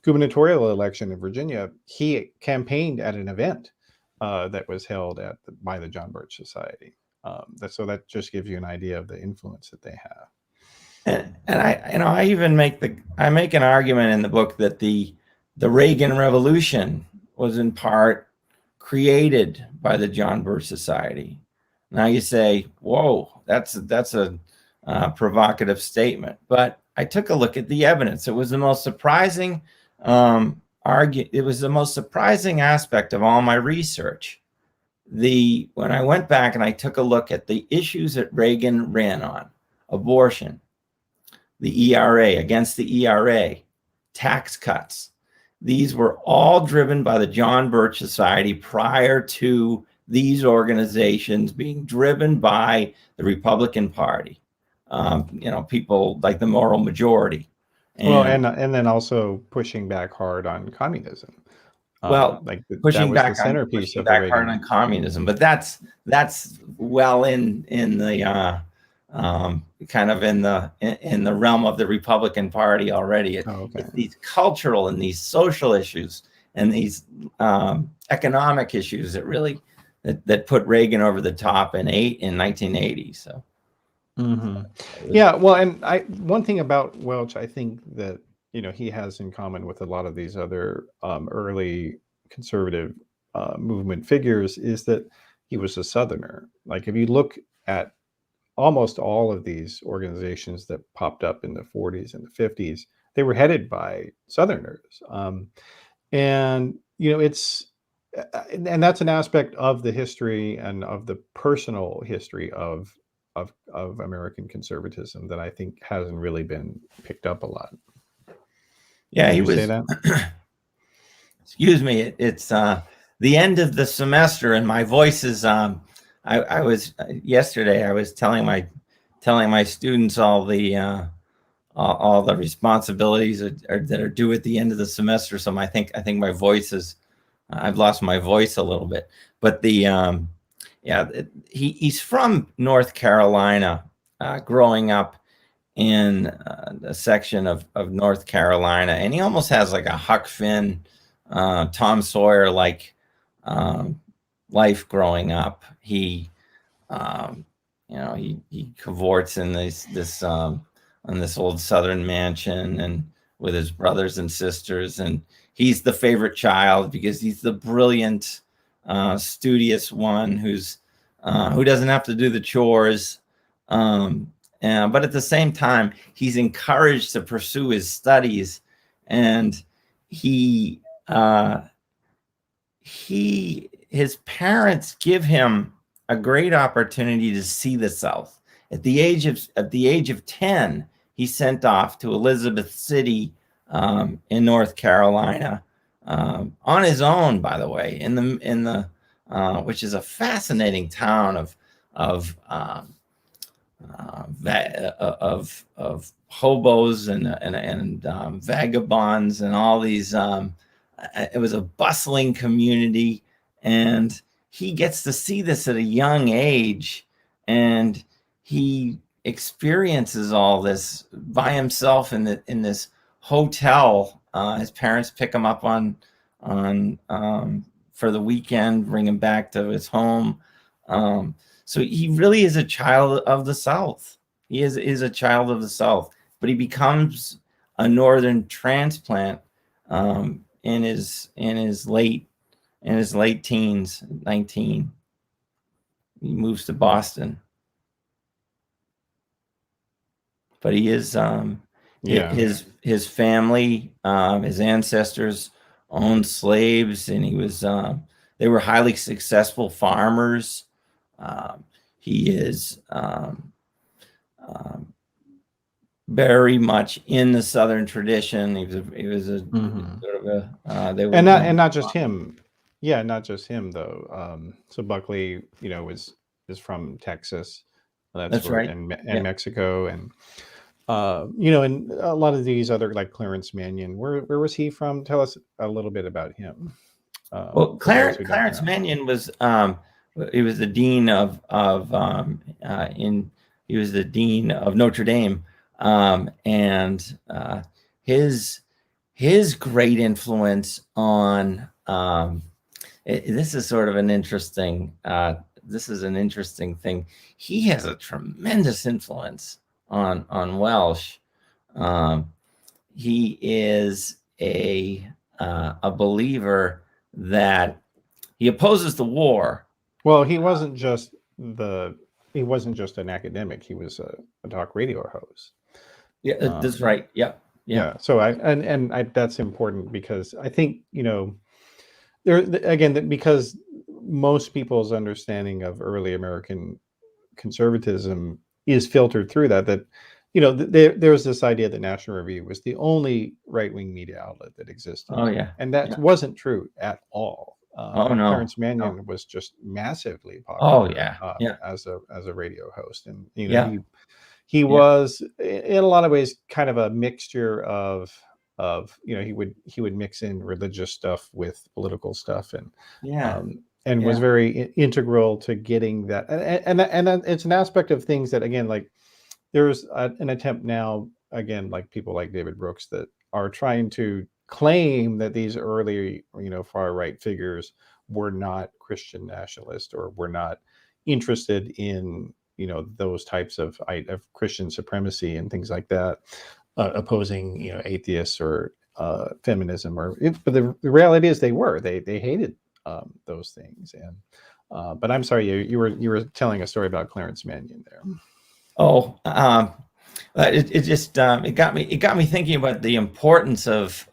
gubernatorial election in Virginia, he campaigned at an event that was held by the John Birch Society. So that just gives you an idea of the influence that they have. And I even make an argument in the book that the Reagan Revolution was in part created by the John Birch Society. Now you say, "Whoa, that's a provocative statement," but I took a look at the evidence. It was the most surprising It was the most surprising aspect of all my research. When I went back and I took a look at the issues that Reagan ran on, abortion, the ERA, against the ERA, tax cuts, these were all driven by the John Birch Society prior to these organizations being driven by the Republican Party. People like the moral majority. And then also pushing back hard on communism. Pushing back hard on communism, but that's well in the kind of in the realm of the Republican Party already. It's these cultural and these social issues and these economic issues that really that put Reagan over the top in 1980. So. Mm-hmm. Yeah, well, and one thing about Welch, I think that he has in common with a lot of these other early conservative movement figures is that he was a Southerner. Like if you look at almost all of these organizations that popped up in the 40s and the 50s, they were headed by Southerners, and it's. And that's an aspect of the history and of the personal history of American conservatism that I think hasn't really been picked up a lot. Yeah, he was. Say that? Excuse me. It's the end of the semester, and my voice is. I was yesterday. I was telling my students all the responsibilities that are due at the end of the semester. So I think my voice is. I've lost my voice a little bit, but he's from North Carolina, growing up in a section of North Carolina, and he almost has like a Huck Finn, Tom Sawyer like life growing up. He cavorts in this old Southern mansion and with his brothers and sisters, and he's the favorite child because he's the brilliant, studious one who doesn't have to do the chores. But at the same time, he's encouraged to pursue his studies, and his parents give him a great opportunity to see the South. At the age of 10, he's sent off to Elizabeth City, in North Carolina, on his own, by the way, in the which is a fascinating town of hobos and vagabonds and all these. It was a bustling community, and he gets to see this at a young age, and he experiences all this by himself in this hotel. His parents pick him up on for the weekend, bring him back to his home. So he really is a child of the South. He is a child of the South, but he becomes a Northern transplant in his late teens, 19. He moves to Boston, but he is his family, his ancestors owned slaves, and they were highly successful farmers. He is very much in the Southern tradition. He was a sort of a and not just him. Yeah, not just him though. So Buckley, is from Texas. That's right, and Mexico, and and a lot of these other, like Clarence Minion. Where was he from? Tell us a little bit about him. Well, Clarence Minion was he was the dean of Notre Dame, and his great influence on this is sort of an interesting. This is an interesting thing. He has a tremendous influence on Welch. He is a believer that he opposes the war. Well, he wasn't just an academic. He was a talk radio host. Yeah, that's right. Yep. Yeah. So that's important, because I think, there again, because most people's understanding of early American conservatism is filtered through that there was this idea that National Review was the only right-wing media outlet that existed. Oh yeah. And that wasn't true at all. Oh no. Clarence Minion was just massively popular. Oh yeah. As a radio host, and he Yeah. was in a lot of ways kind of a mixture of he would mix in religious stuff with political stuff, and was very integral to getting that. And it's an aspect of things that, again, like there's an attempt now, again, like people like David Brooks, that are trying to claim that these early far right figures were not Christian nationalists, or were not interested in those types of Christian supremacy and things like that, opposing atheists or feminism, but the reality is they hated those things. And but I'm sorry, you were telling a story about Clarence Minion there. Oh, it just it got me thinking about the importance of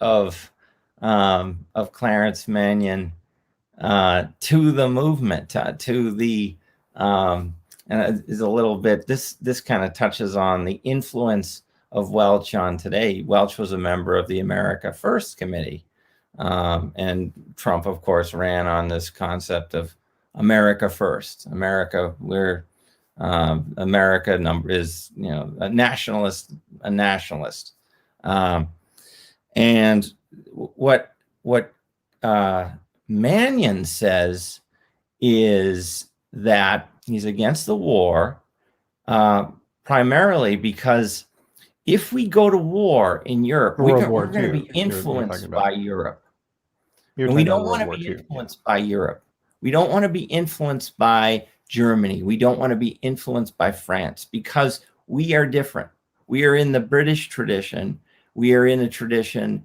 Clarence Minion to the movement, to the and is a little bit, this kind of touches on the influence of Welch on today. Welch was a member of the America First Committee, and Trump, of course, ran on this concept of America First. America, America is a nationalist, and what Minion says is that he's against the war, primarily because if we go to war in Europe, we're going to be influenced by Europe. And we don't want to be influenced by Europe. We don't want to be influenced by Germany. We don't want to be influenced by France, because we are different. We are in the British tradition. We are in a tradition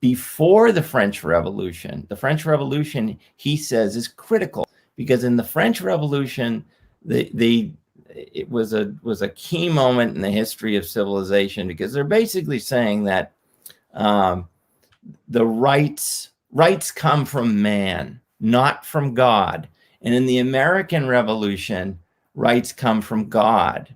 before the French Revolution. The French Revolution, he says, is critical, because in the French Revolution, it was a key moment in the history of civilization, because they're basically saying that the rights come from man, not from God. And in the American Revolution, rights come from God,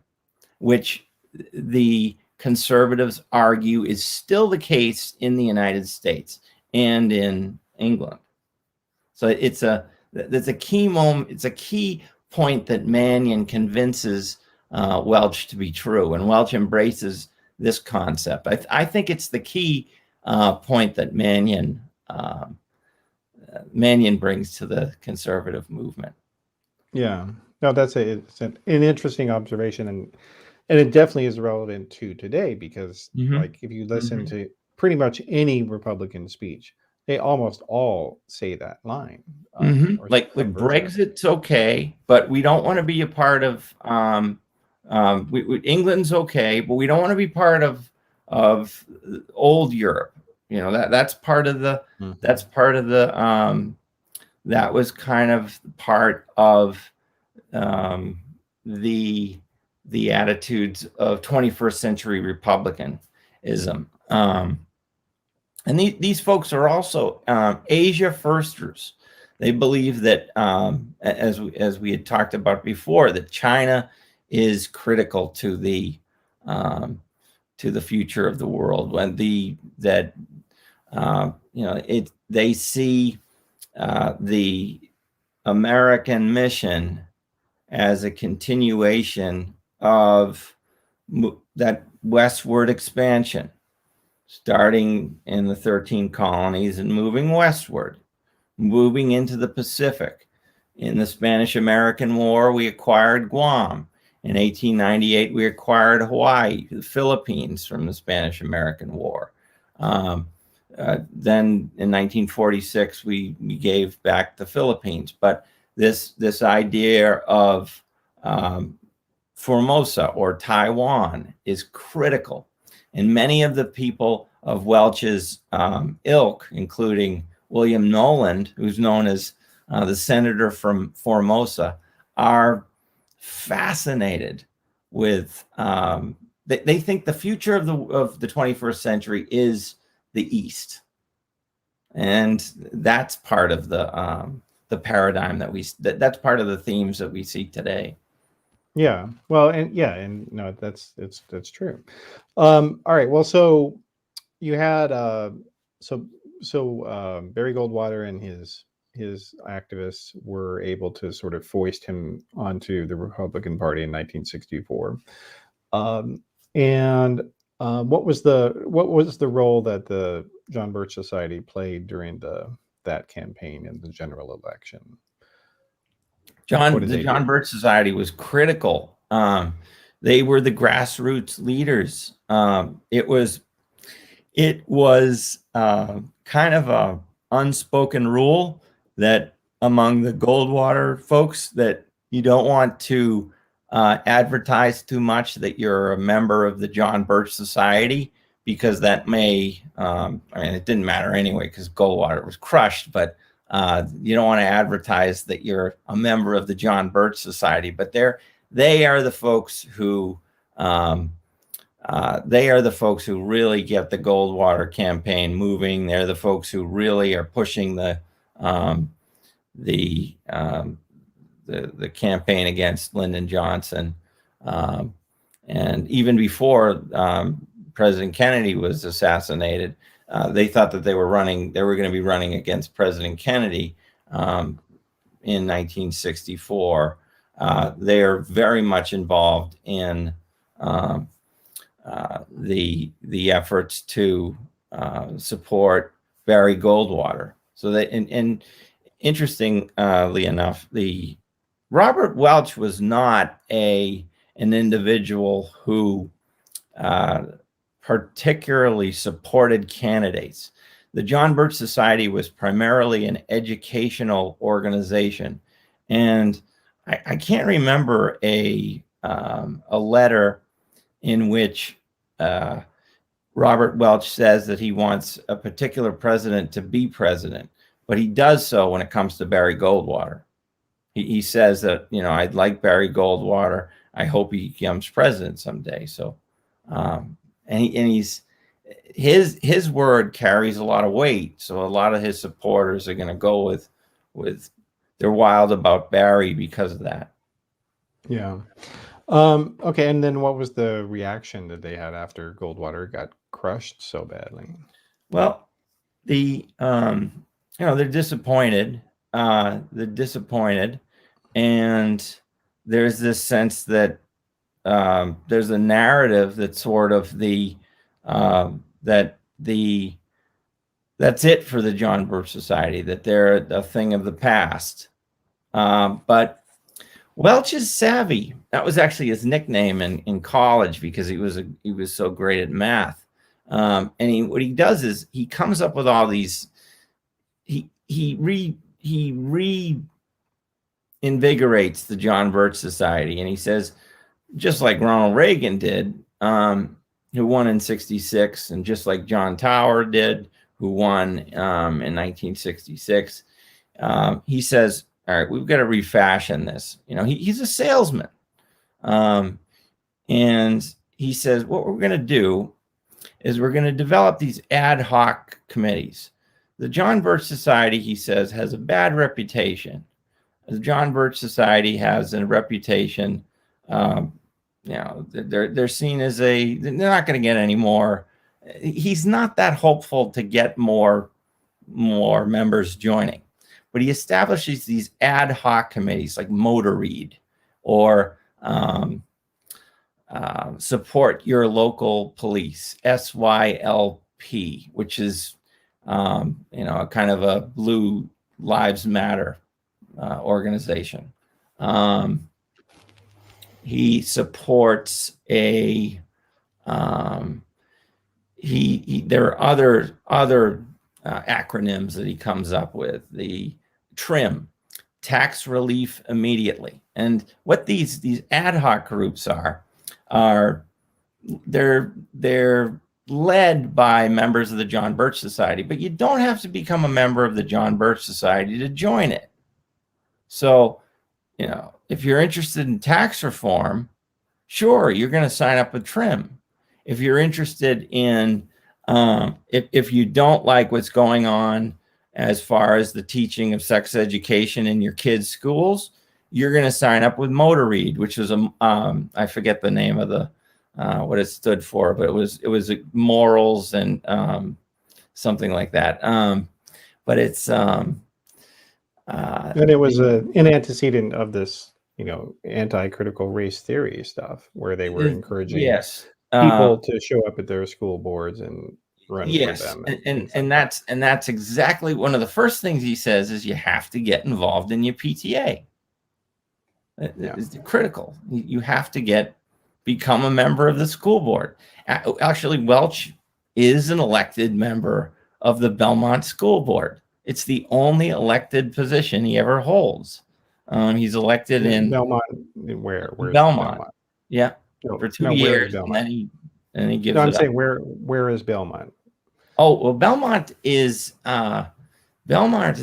which the conservatives argue is still the case in the United States and in England. So that's a key moment. It's a key point that Minion convinces Welch to be true, and Welch embraces this concept. I think it's the key point that Minion brings to the conservative movement. Yeah, no, it's an interesting observation, and it definitely is relevant to today, because like if you listen to pretty much any Republican speech, they almost all say that line. Like Brexit's okay, but we don't want to be a part of. England's okay, but we don't want to be part of old Europe. That's part of the. That's part of the. That was kind of part of the attitudes of 21st century republicanism. And these folks are also Asia firsters. They believe that, as we had talked about before, that China is critical to the future of the world. When they see the American mission as a continuation of that westward expansion, starting in the 13 colonies and moving westward, moving into the Pacific. In the Spanish-American War, we acquired Guam. In 1898, we acquired Hawaii, the Philippines, from the Spanish-American War. then in 1946, we gave back the Philippines. But this idea of Formosa or Taiwan is critical. And many of the people of Welch's ilk, including William Noland, who's known as the senator from Formosa, are fascinated with, they think the future of the 21st century is the East. And that's part of the paradigm that's part of the themes that we see today. Yeah. Well, and no, that's true. All right. Well, so you had Barry Goldwater and his activists were able to sort of foist him onto the Republican Party in 1964. And what was the role that the John Birch Society played during that campaign in the general election? The John Birch Society was critical. They were the grassroots leaders. It was kind of a unspoken rule that among the Goldwater folks that you don't want to advertise too much that you're a member of the John Birch Society, because that may, I mean, it didn't matter anyway because Goldwater was crushed, but you don't want to advertise that you're a member of the John Birch Society. But they are the folks who really get the Goldwater campaign moving. They're the folks who really are pushing the campaign against Lyndon Johnson. And even before President Kennedy was assassinated, they thought that they were going to be running against President Kennedy in 1964. They are very much involved in the efforts to support Barry Goldwater. So and interestingly enough, Robert Welch was not an individual who particularly supported candidates. The John Birch Society was primarily an educational organization, and I can't remember a letter in which Robert Welch says that he wants a particular president to be president, but he does so when it comes to Barry Goldwater. He says that, I'd like Barry Goldwater. I hope he becomes president someday. So, his word carries a lot of weight. So a lot of his supporters are going to go with they're wild about Barry because of that. Yeah. Okay. And then what was the reaction that they had after Goldwater got crushed so badly? Well, they're disappointed. And there's this sense that there's a narrative that's sort of that's it for the John Birch Society, that they're a thing of the past. But Welch is savvy. That was actually his nickname in college because he was so great at math. And what he does is he comes up with all these. He reinvigorates the John Birch Society, and he says, just like Ronald Reagan did, who won in '66, and just like John Tower did, who won in 1966, he says, all right, we've got to refashion this. He's a salesman. And he says, what we're going to do is we're going to develop these ad hoc committees. The John Birch Society, he says, has a bad reputation. The John Birch Society has a reputation, they're seen as they're not going to get any more. He's not that hopeful to get more members joining. But he establishes these ad hoc committees like Motor Read or Support Your Local Police, SYLP, which is a kind of a Blue Lives Matter organization. He supports there are other acronyms that he comes up with. The TRIM, tax relief immediately. And what these ad hoc groups are they're led by members of the John Birch Society, but you don't have to become a member of the John Birch Society to join it. So, if you're interested in tax reform, sure, you're going to sign up with TRIM. If you're interested in, if you don't like what's going on as far as the teaching of sex education in your kids' schools, you're going to sign up with Motor Read, which is I forget the name of the what it stood for, but it was morals and something like that. But it's and it was an antecedent of this, anti-critical race theory stuff, where they were encouraging people to show up at their school boards and run for them. And that's exactly one of the first things he says is you have to get involved in your PTA. It's critical. You have to become a member of the school board. Actually, Welch is an elected member of the Belmont School Board. It's the only elected position he ever holds. He's elected in Belmont. Where's Belmont? Yeah, for 2 years, and then he gives. I'm saying where is Belmont? Oh well, Belmont is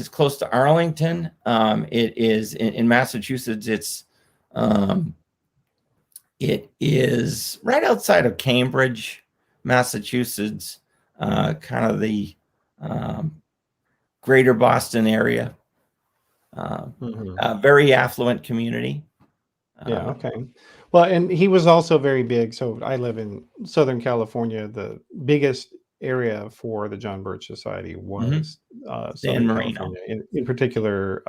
close to Arlington. It is in Massachusetts. It is right outside of Cambridge, Massachusetts, kind of the greater Boston area. A very affluent community. Okay. Well, and he was also very big. So I live in Southern California. The biggest area for the John Birch Society was Southern California, in particular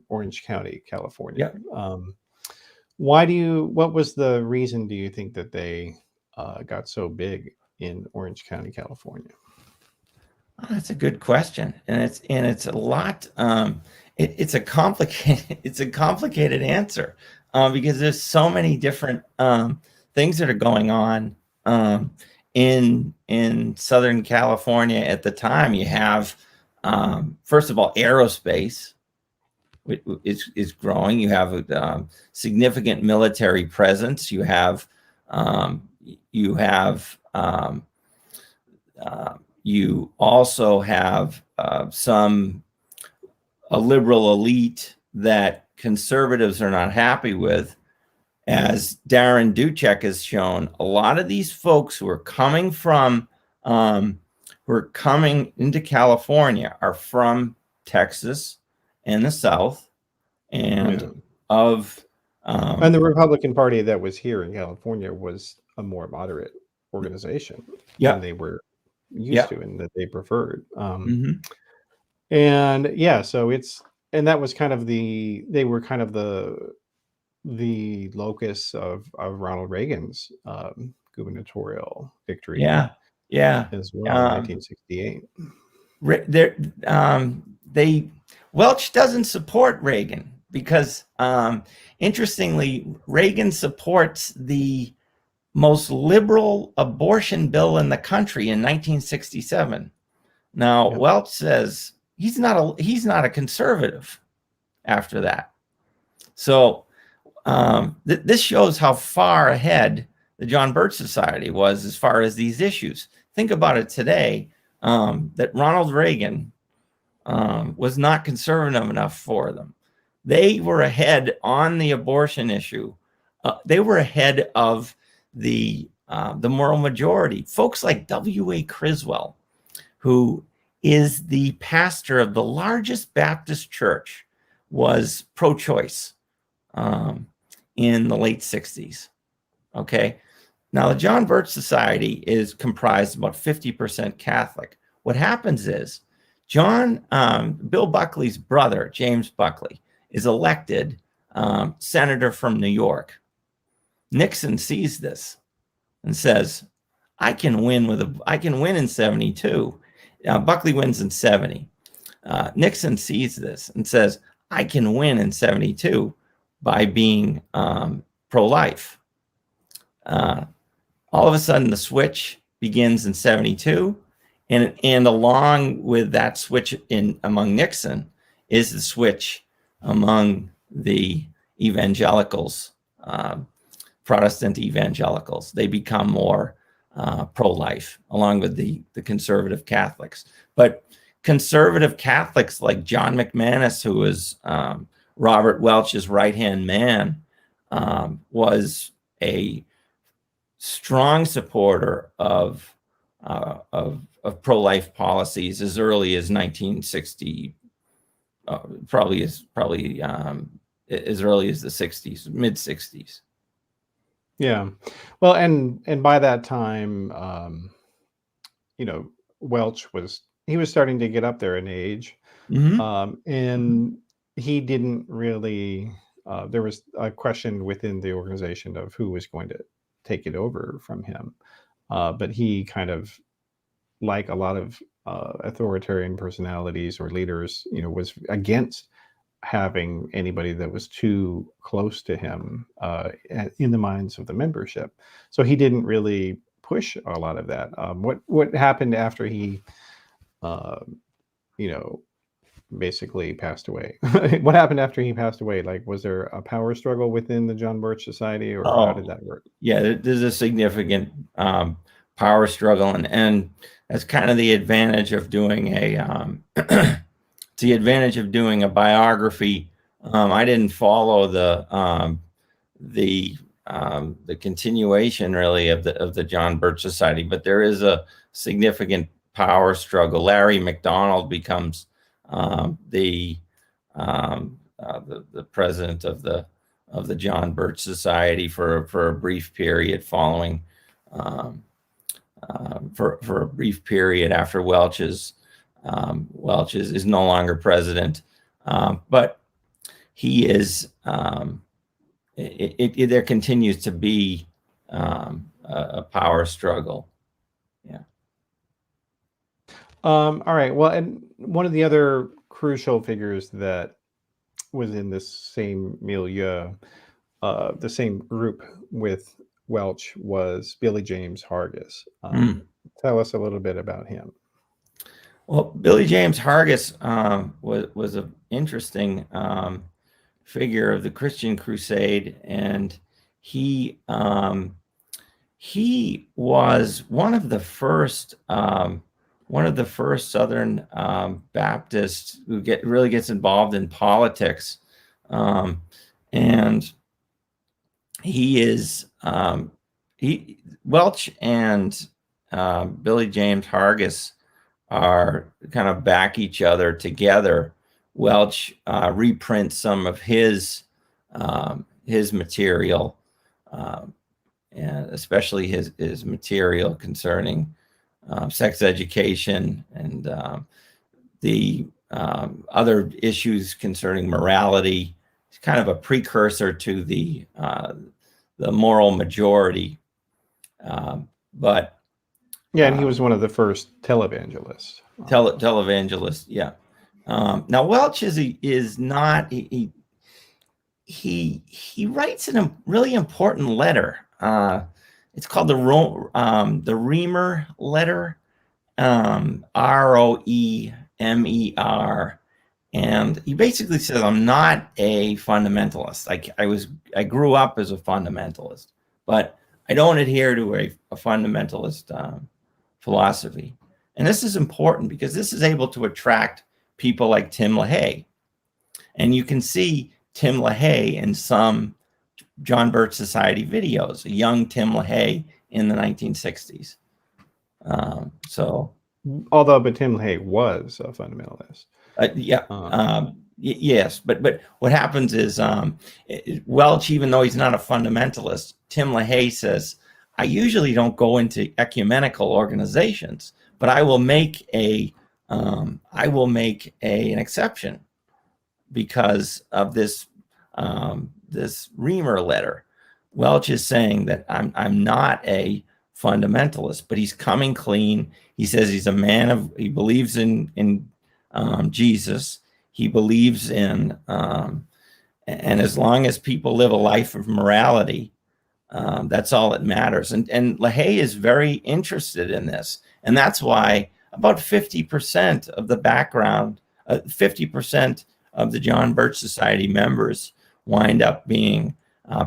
Orange County, California. What was the reason, do you think, that they got so big in Orange County, California? Oh, that's a good question, and it's a lot. It's a complicated answer because there's so many different things that are going on in Southern California at the time. You have first of all, aerospace is growing. You have a significant military presence. You also have a liberal elite that conservatives are not happy with. As Darren Ducek has shown, a lot of these folks who are coming into California are from Texas and the South, and and the Republican Party that was here in California was a more moderate organization than they were used to and that they preferred. And that was kind of they were kind of the locus of Ronald Reagan's gubernatorial victory. As well, in 1968. Welch doesn't support Reagan because, interestingly, Reagan supports the most liberal abortion bill in the country in 1967. Now, Welch says he's not a conservative after that. So this shows how far ahead the John Birch Society was as far as these issues. Think about it today, that Ronald Reagan was not conservative enough for them. They were ahead on the abortion issue. They were ahead of the moral majority. Folks like W.A. Criswell, who is the pastor of the largest Baptist church, was pro-choice in the late 60s. Okay. Now, the John Birch Society is comprised about 50% Catholic. What happens is Bill Buckley's brother, James Buckley, is elected senator from New York. Nixon sees this and says, I can win in 72. Buckley wins in 70. Nixon sees this and says, I can win in 72 by being pro-life. All of a sudden, the switch begins in 72. And along with that switch among Nixon is the switch among the evangelicals, Protestant evangelicals. They become more pro-life, along with the conservative Catholics. But conservative Catholics like John McManus, who was Robert Welch's right-hand man, was a strong supporter of pro-life policies as early as 1960, probably as early as the 60s, mid 60s. Yeah, well, and by that time, Welch was starting to get up there in age, and he didn't really. There was a question within the organization of who was going to take it over from him, but he kind of, like a lot of authoritarian personalities or leaders, was against having anybody that was too close to him in the minds of the membership. So he didn't really push a lot of that. What happened after he, basically passed away? What happened after he passed away? Like, was there a power struggle within the John Birch Society, or how did that work? Yeah, there's a significant power struggle, and that's kind of the advantage of doing a biography. I didn't follow the continuation really of the John Birch Society, but there is a significant power struggle. Larry McDonald becomes the president of the John Birch Society for a brief period following. For a brief period after Welch is no longer president, but he is. There continues to be a power struggle. Yeah. All right. Well, and one of the other crucial figures that was in this same milieu, the same group with Welch, was Billy James Hargis. Tell us a little bit about him. Well, Billy James Hargis was an interesting figure of the Christian Crusade, and he was one of the first Southern Baptists who really gets involved in politics, and Welch and Billy James Hargis are kind of back each other together. Welch reprints some of his material, and especially his material concerning sex education and the other issues concerning morality. It's kind of a precursor to the moral majority, but yeah, and he was one of the first televangelists. Televangelists, yeah. Now Welch is not. He writes in a really important letter. It's called the Reamer letter, Roemer, and he basically says, "I'm not a fundamentalist. I grew up as a fundamentalist, but I don't adhere to a fundamentalist philosophy." And this is important because this is able to attract people like Tim LaHaye. And you can see Tim LaHaye in some John Birch Society videos, a young Tim LaHaye in the 1960s. But Tim LaHaye was a fundamentalist. Yes, but what happens is Welch, even though he's not a fundamentalist, Tim LaHaye says, I usually don't go into ecumenical organizations, but I will make an exception because of this Reamer letter. Welch is saying that I'm not a fundamentalist, but he's coming clean. He says he's a man he believes in Jesus. He believes in, and as long as people live a life of morality, That's all that matters. And LaHaye is very interested in this. And that's why about 50% of the background, 50% of the John Birch Society members wind up being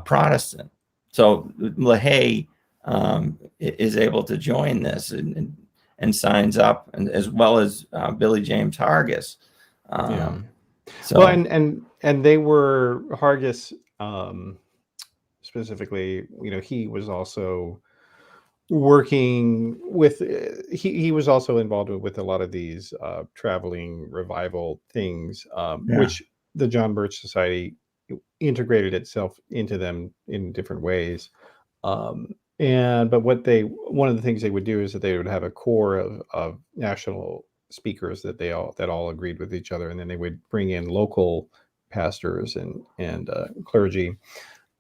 Protestant. So LaHaye is able to join this and signs up, and as well as Billy James Hargis. Yeah. So, Well, and they were Hargis specifically. He was also working with. He was also involved with a lot of these traveling revival things, which the John Birch Society integrated itself into them in different ways. But one of the things they would do is that they would have a core of national speakers that all agreed with each other, and then they would bring in local pastors and clergy,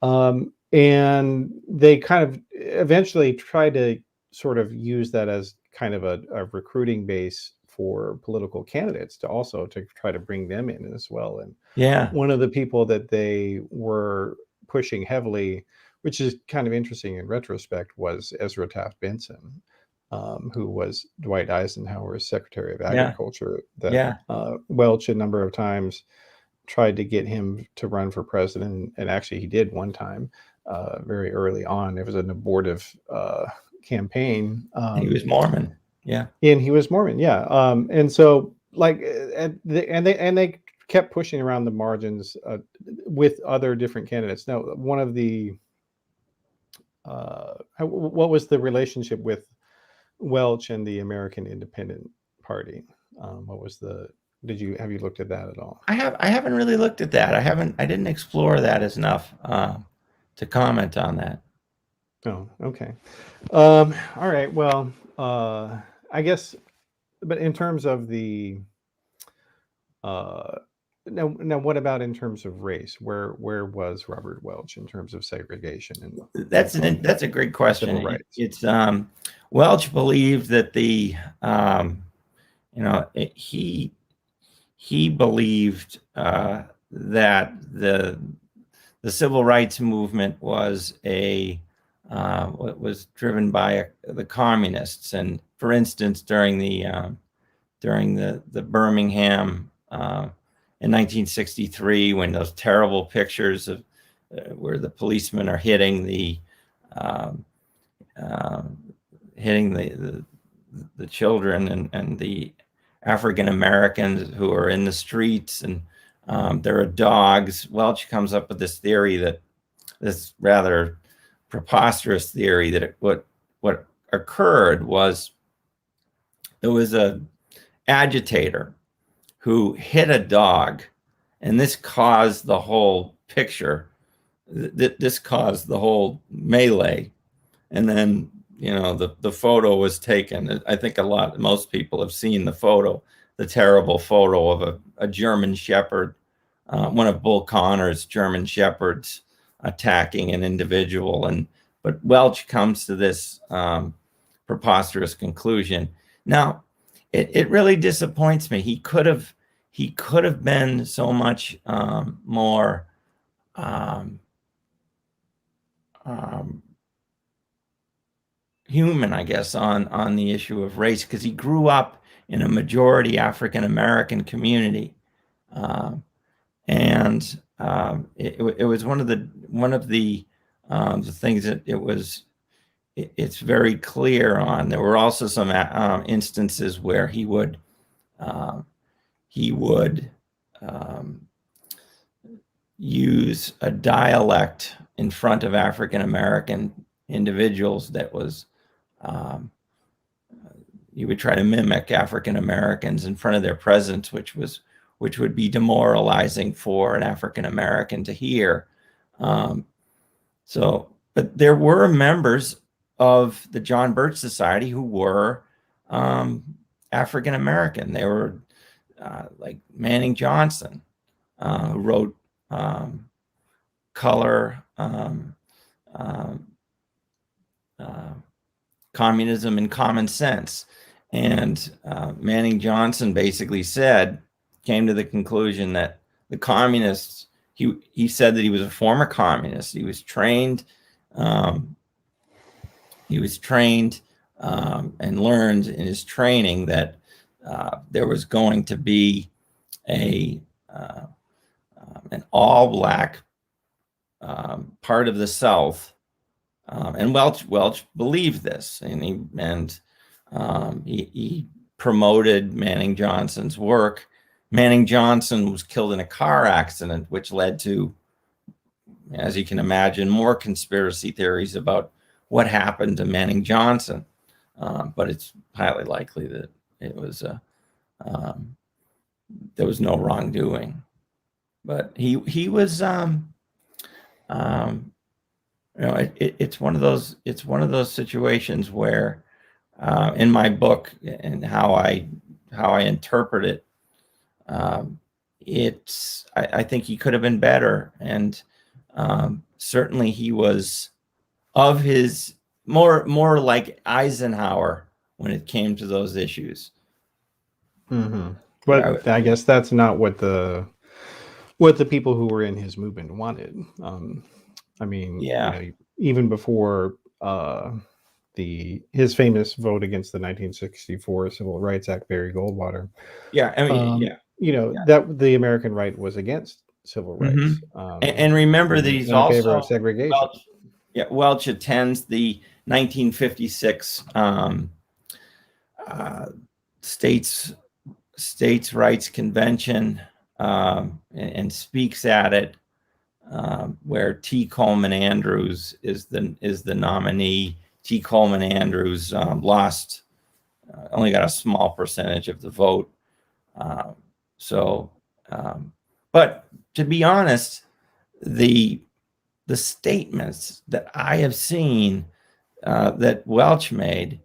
and they kind of eventually tried to sort of use that as kind of a recruiting base for political candidates to try to bring them in as well. And one of the people that they were pushing heavily, which is kind of interesting in retrospect, was Ezra Taft Benson, who was Dwight Eisenhower's Secretary of Agriculture. Welch a number of times tried to get him to run for president, and actually he did one time, very early on. It was an abortive campaign. He was Mormon. Yeah. And he was Mormon. Yeah. And so they kept pushing around the margins with other different candidates. Now, one of the what was the relationship with Welch and the American Independent Party? Have you looked at that at all? I haven't really looked at that. I didn't explore that as enough to comment on that. Oh, okay. All right. Well, I guess, but in terms of the now, what about in terms of race? Where was Robert Welch in terms of segregation? And that's a great question. It's Welch believed that he believed that the civil rights movement was was driven by the communists. And for instance, during the Birmingham in 1963, when those terrible pictures of where the policemen are hitting the children and the African Americans who are in the streets, and there are dogs. Welch comes up with this theory, this rather preposterous theory, that what occurred was there was a agitator who hit a dog, and this caused the whole picture. This caused the whole melee, and then the photo was taken. I think most people have seen the photo, the terrible photo of a German Shepherd, one of Bull Connor's German Shepherds, attacking an individual. But Welch comes to this preposterous conclusion. Now, it really disappoints me. He could have been so much more human, I guess, on the issue of race, because he grew up in a majority African American community, and it was one of the things that it's very clear on. There were also some instances where he would use a dialect in front of African American individuals that was he would try to mimic African Americans in front of their presence, which would be demoralizing for an African American to hear. But there were members of the John Birch Society who were African American. They were like Manning Johnson, who wrote Color, Communism and Common Sense. And Manning Johnson basically came to the conclusion that the communists, he said that he was a former communist. He was trained he was trained and learned in his training that there was going to be an all-black part of the South, and Welch believed this, and he promoted Manning Johnson's work. Manning Johnson was killed in a car accident, which led to, as you can imagine, more conspiracy theories about what happened to Manning Johnson. But it's highly likely that it was there was no wrongdoing. But he was it's one of those situations where in my book and how I interpret it, I think he could have been better, and certainly he was of his more like Eisenhower when it came to those issues. Mm-hmm. But I guess that's not what the people who were in his movement wanted. I mean, even before his famous vote against the 1964 Civil Rights Act, Barry Goldwater. That the American right was against civil rights. And remember that he's also in favor of segregation. Welch attends the 1956 States Rights Convention and speaks at it, where T. Coleman Andrews is the nominee. T. Coleman Andrews lost, only got a small percentage of the vote. But to be honest, the statements that I have seen that Welch made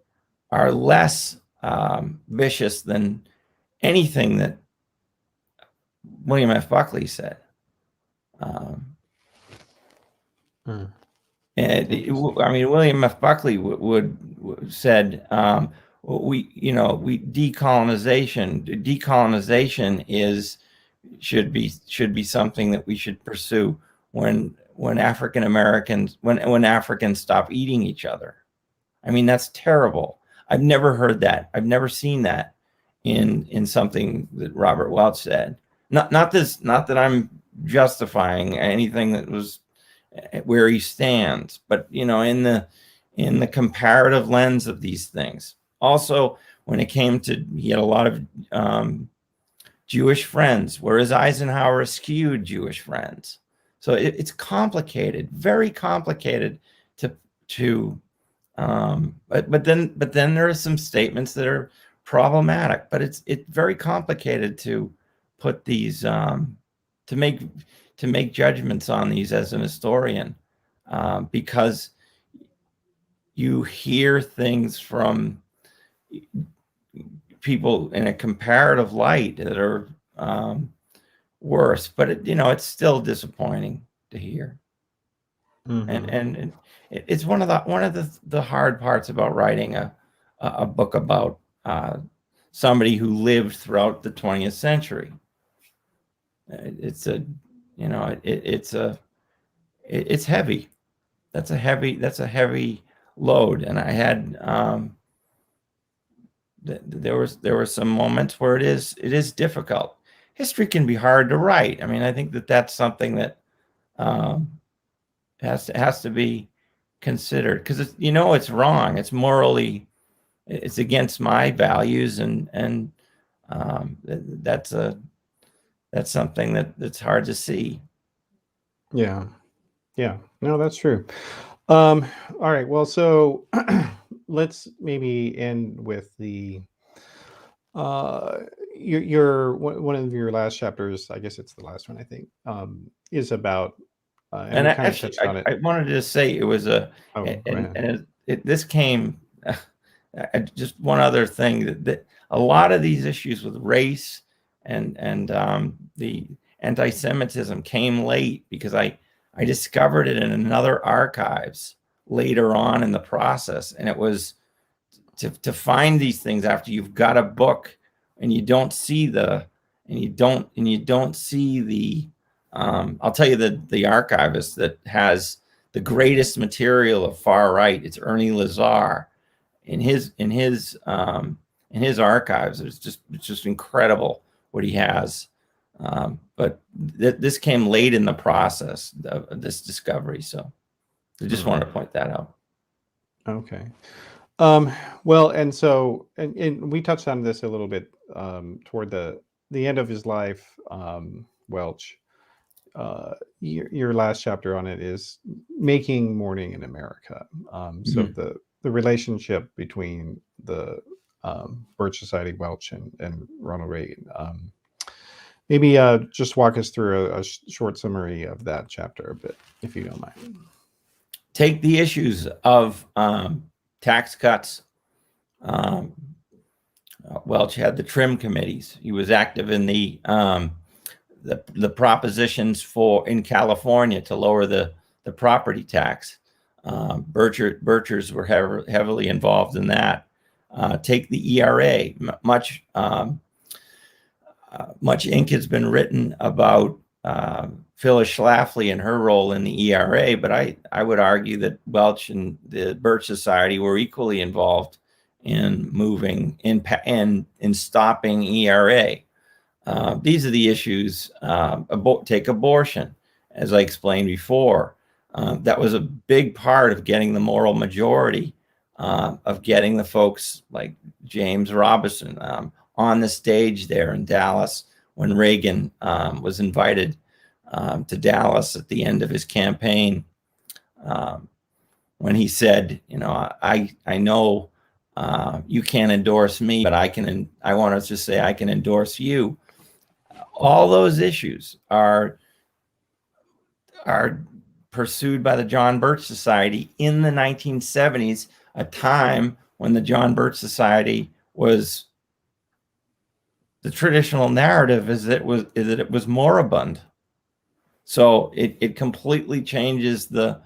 are less vicious than anything that William F. Buckley said. William F. Buckley said, decolonization should be something that we should pursue when Africans stop eating each other. I mean, that's terrible. I've never heard that. I've never seen that in something that Robert Welch said. Not that I'm justifying anything that was where he stands, but in the comparative lens of these things. Also, when it came to, he had a lot of Jewish friends, whereas Eisenhower eschewed Jewish friends. So it's complicated, very complicated but then there are some statements that are problematic, but it's very complicated to put these to make judgments on these as an historian, because you hear things from people in a comparative light that are worse, but it's still disappointing to hear. And it's one of the hard parts about writing a book about somebody who lived throughout the 20th century. It's heavy. That's a heavy load. And I had there were some moments where it is difficult. History can be hard to write. I mean, I think that's something that has to be considered, because it's wrong. It's morally, it's against my values, and that's something that's hard to see. Yeah, no, that's true. All right, well, so let's maybe end with the your one of your last chapters. I guess it's the last one, I think, is about and I wanted to say it was this came just one other thing, that a lot of these issues with race and the anti-Semitism came late, because I discovered it in another archives later on in the process, and it was to find these things after you've got a book and you don't see the I'll tell you the archivist that has the greatest material of far right. It's Ernie Lazar in his archives. It's just incredible what he has. But this came late in the process of this discovery. So I just wanted to point that out. Okay. Well, and so, and we touched on this a little bit toward the end of his life, Welch. Your last chapter on it is making mourning in America. So the relationship between the Birch Society, Welch, and Ronald Reagan. Maybe just walk us through a short summary of that chapter a bit, if you don't mind. Take the issues of tax cuts. Welch had the trim committees. He was active in the propositions in California to lower the property tax. Birchers were heavily involved in that. Take the ERA. Much ink has been written about Phyllis Schlafly and her role in the ERA, but I would argue that Welch and the Birch Society were equally involved in moving in stopping ERA. These are the issues. Take abortion, as I explained before. That was a big part of getting the moral majority, of getting the folks like James Robinson on the stage there in Dallas when Reagan was invited to Dallas at the end of his campaign, when he said, I know you can't endorse me, but I want to just say I can endorse you. All those issues are pursued by the John Birch Society in the 1970s, a time when the John Birch Society was, the traditional narrative is that it was moribund. So it completely changes the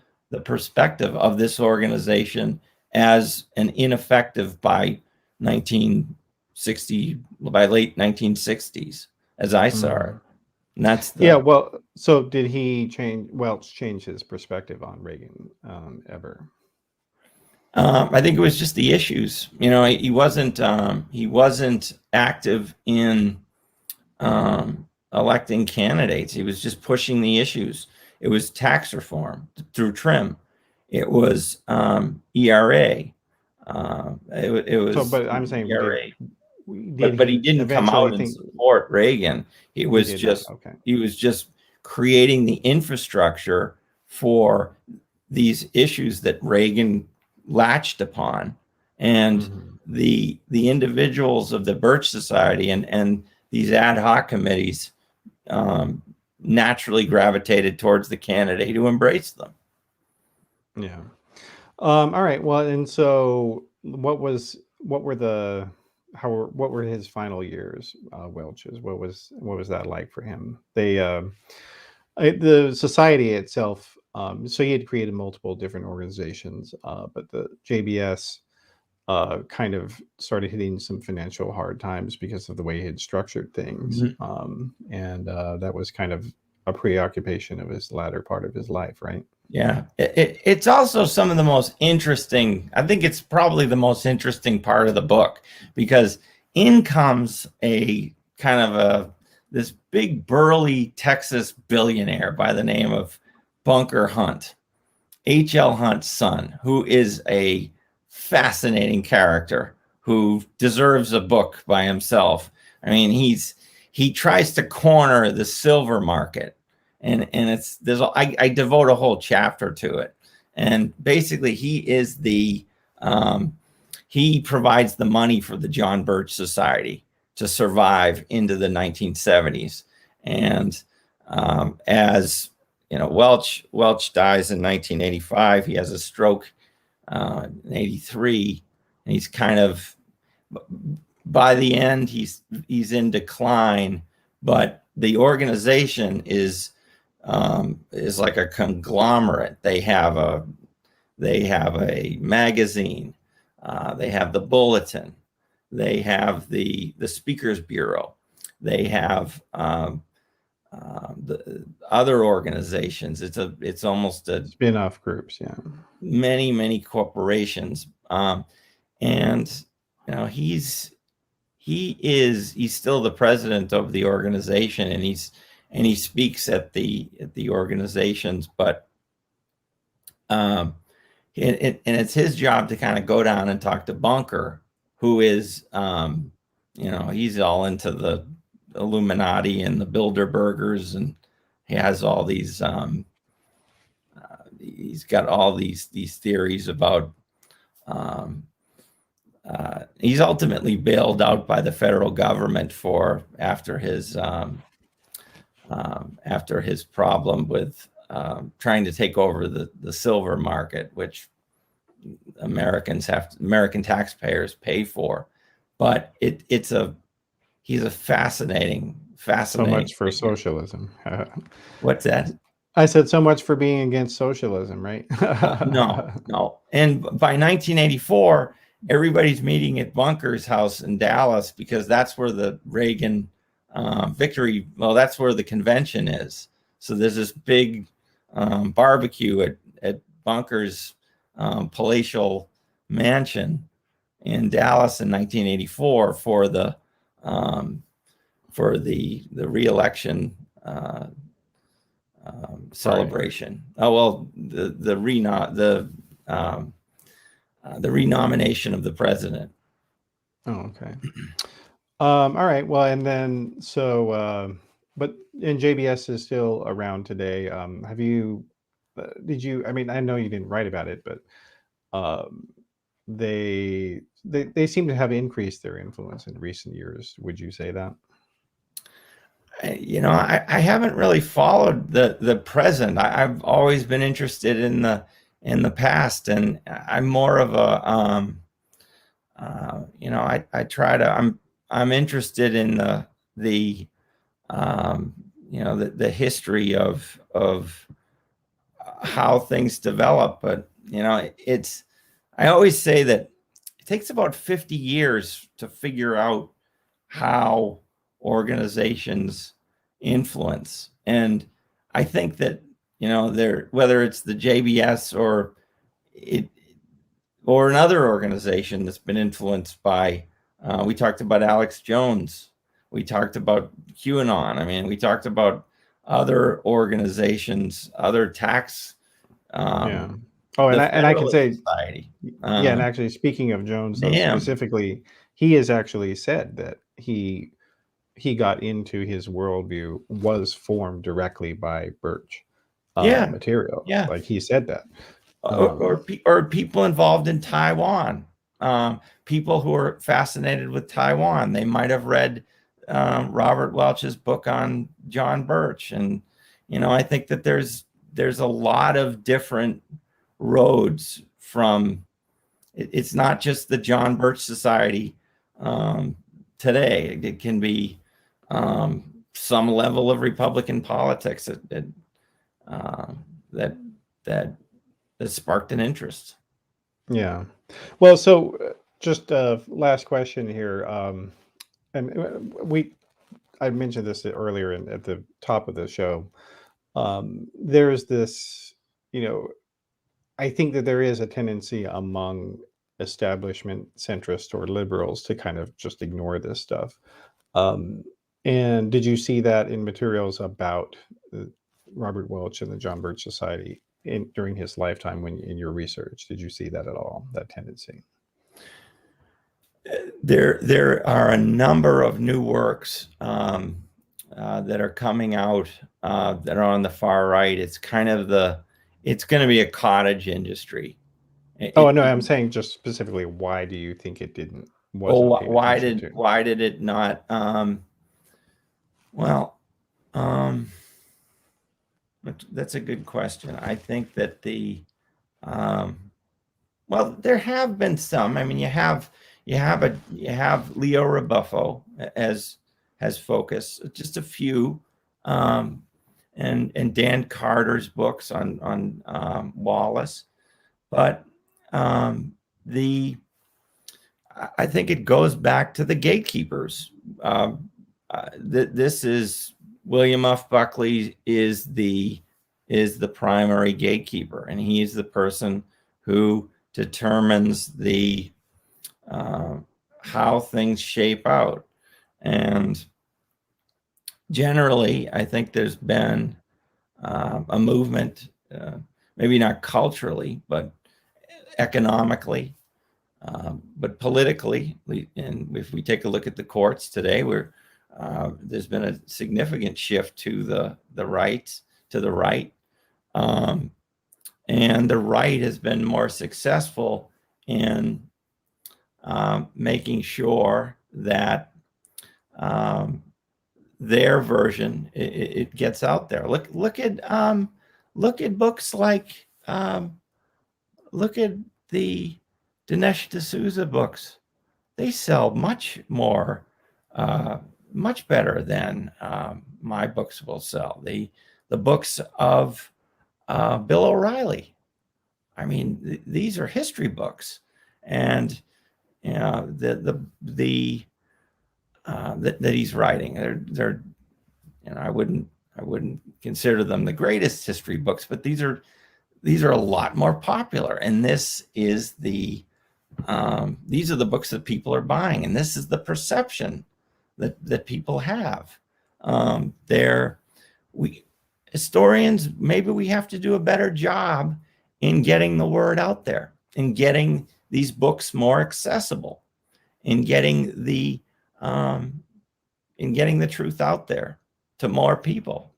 perspective of this organization as an ineffective by late 1960s, as I saw it. And that's well, so did Welch change his perspective on Reagan ever? I think it was just the issues. He wasn't active in electing candidates. He was just pushing the issues. It was tax reform through trim. It was ERA. It was. So, but I'm saying, ERA. But he didn't come out and support Reagan. He was just creating the infrastructure for these issues that Reagan latched upon, and the individuals of the Birch Society and these ad hoc committees naturally gravitated towards the candidate who embraced them. Yeah. All right. Well, and so what were his final years, Welch's? What was that like for him? The society itself, so he had created multiple different organizations, but the JBS kind of started hitting some financial hard times because of the way he had structured things. And that was kind of a preoccupation of his latter part of his life, right? Yeah. It's also some of the most interesting, I think it's probably the most interesting part of the book, because in comes a kind of this big burly Texas billionaire by the name of Bunker Hunt, H.L. Hunt's son, who is a fascinating character who deserves a book by himself. I mean, he tries to corner the silver market, and I devote a whole chapter to it. And basically, he is he provides the money for the John Birch Society to survive into the 1970s. And as you know, Welch dies in 1985. He has a stroke in 83, and he's kind of, by the end, he's in decline. But the organization is like a conglomerate. They have a magazine, they have the bulletin, they have the speakers bureau, they have the other organizations. It's almost a spin-off groups, yeah. Many corporations, and he's still the president of the organization, and he speaks at the organizations, but and it's his job to kind of go down and talk to Bunker, who is he's all into the Illuminati and the Bilderbergers, and he has all these he's got all these theories about he's ultimately bailed out by the federal government after his problem with trying to take over the silver market, which American taxpayers pay for. But he's a fascinating. So much for figure. Socialism. What's that? I said so much for being against socialism, right? No. And by 1984, everybody's meeting at Bunker's house in Dallas, because that's where the Reagan victory. Well, that's where the convention is. So there's this big barbecue at Bunker's palatial mansion in Dallas in 1984 for the re-election celebration. Right. Oh well, the renomination of the president. Oh, okay. All right. Well, and then but JBS is still around today. Have you? Did you? I mean, I know you didn't write about it, but they seem to have increased their influence in recent years. Would you say that? I haven't really followed the present. I've always been interested in the past, and I'm more of a I'm interested in the history of how things develop. But I always say that it takes about 50 years to figure out how organizations influence. And I think that, whether it's the JBS or another organization that's been influenced by, we talked about Alex Jones. We talked about QAnon. I mean, we talked about other organizations, other tax. Yeah. Oh, and I can say, Society. Yeah, and actually, speaking of Jones, though, specifically, he has actually said that he got into his worldview was formed directly by Birch material. Yeah, like he said that. Or people involved in Taiwan, people who are fascinated with Taiwan. They might have read Robert Welch's book on John Birch, and I think that there's a lot of different roads from. It's not just the John Birch Society today. It can be some level of Republican politics that sparked an interest. Yeah. Well, so just last question here, and I mentioned this earlier at the top of the show. There's this, I think that there is a tendency among establishment centrists or liberals to kind of just ignore this stuff. And did you see that in materials about Robert Welch and the John Birch Society during his lifetime in your research? Did you see that at all, that tendency? There are a number of new works that are coming out that are on the far right. It's kind of it's going to be a cottage industry. No, I'm saying just specifically, why do you think it didn't? Why did it not? That's a good question. I think that there have been some. I mean, you have Leo Rebuffo as focus, just a few, and Dan Carter's books on Wallace, but I think it goes back to the gatekeepers. This is William F. Buckley is the primary gatekeeper, and he is the person who determines the how things shape out. And generally, I think there's been a movement, maybe not culturally, but economically, but politically. And if we take a look at the courts today, there's been a significant shift to the right, and the right has been more successful in making sure that their version it gets out there. Look at books like look at the Dinesh D'Souza books. They sell much more, much better than my books will sell. The books of Bill O'Reilly. I mean, these are history books, and you know that he's writing. They're I wouldn't consider them the greatest history books, but these are a lot more popular. And this is these are the books that people are buying, and this is the perception that people have. Historians, maybe we have to do a better job in getting the word out there, in getting these books more accessible, in getting the truth out there to more people,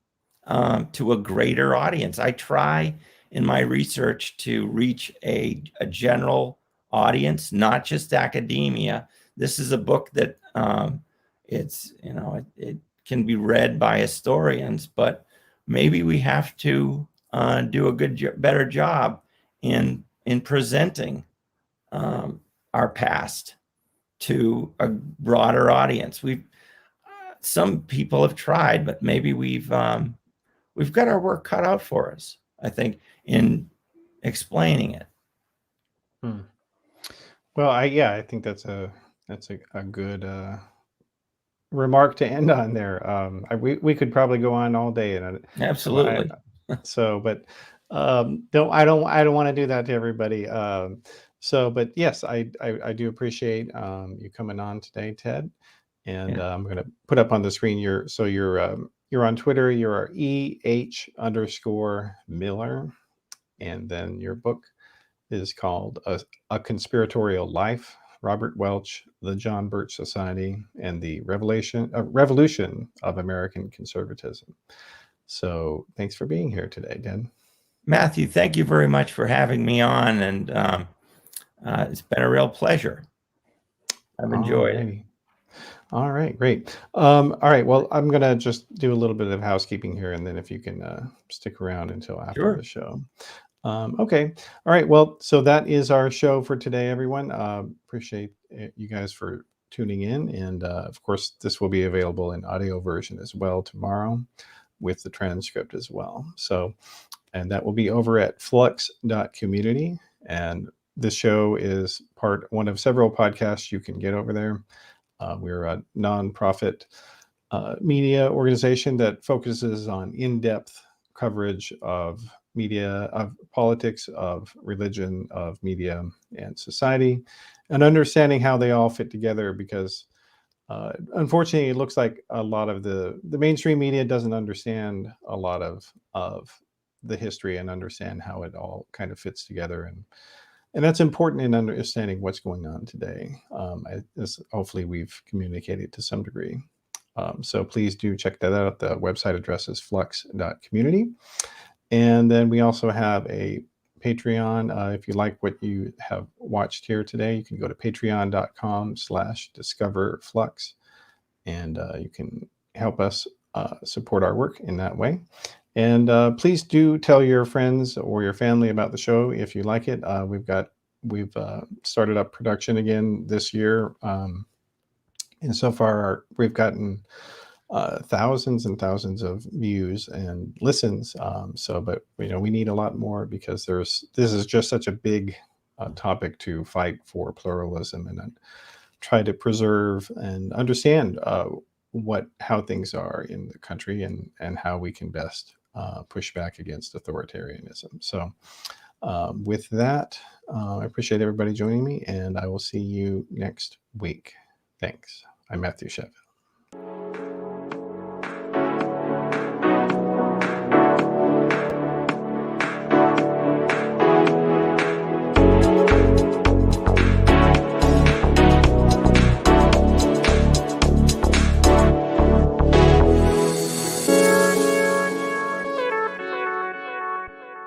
to a greater audience. I try in my research to reach a general audience, not just academia. This is a book that it can be read by historians, but maybe we have to do a better job in presenting our past to a broader audience. Some people have tried, but maybe we've got our work cut out for us, I think, in explaining it. Well, I think that's a good remark to end on there. We could probably go on all day, and absolutely. But I don't want to do that to everybody. But yes, I do appreciate you coming on today, Ted. And I'm going to put up on the screen you're on Twitter. You're EH_Miller, and then your book is called A Conspiratorial Life: Robert Welch, the John Birch Society, and the Revolution of American Conservatism. So thanks for being here today, Dan. Matthew, thank you very much for having me on, and it's been a real pleasure. I've enjoyed it. All right, great. All right, well, I'm going to just do a little bit of housekeeping here, and then if you can stick around until after the show. Okay. All right. Well, so that is our show for today, everyone. Appreciate you guys for tuning in. And of course, this will be available in audio version as well tomorrow with the transcript as well. So, and that will be over at flux.community. And this show is one of several podcasts you can get over there. We're a nonprofit media organization that focuses on in-depth coverage of media, of politics, of religion, of media and society, and understanding how they all fit together, because unfortunately it looks like a lot of the mainstream media doesn't understand a lot of the history and understand how it all kind of fits together, and that's important in understanding what's going on today. Hopefully we've communicated to some degree. So please do check that out. The website address is flux.community. And then we also have a Patreon. If you like what you have watched here today, you can go to patreon.com/discoverflux, and you can help us support our work in that way. And please do tell your friends or your family about the show if you like it. We've started up production again this year, and so far we've gotten thousands and thousands of views and listens. But we need a lot more, because this is just such a big topic to fight for pluralism and try to preserve and understand how things are in the country and how we can best push back against authoritarianism. So with that, I appreciate everybody joining me, and I will see you next week. Thanks. I'm Matthew Sheffield.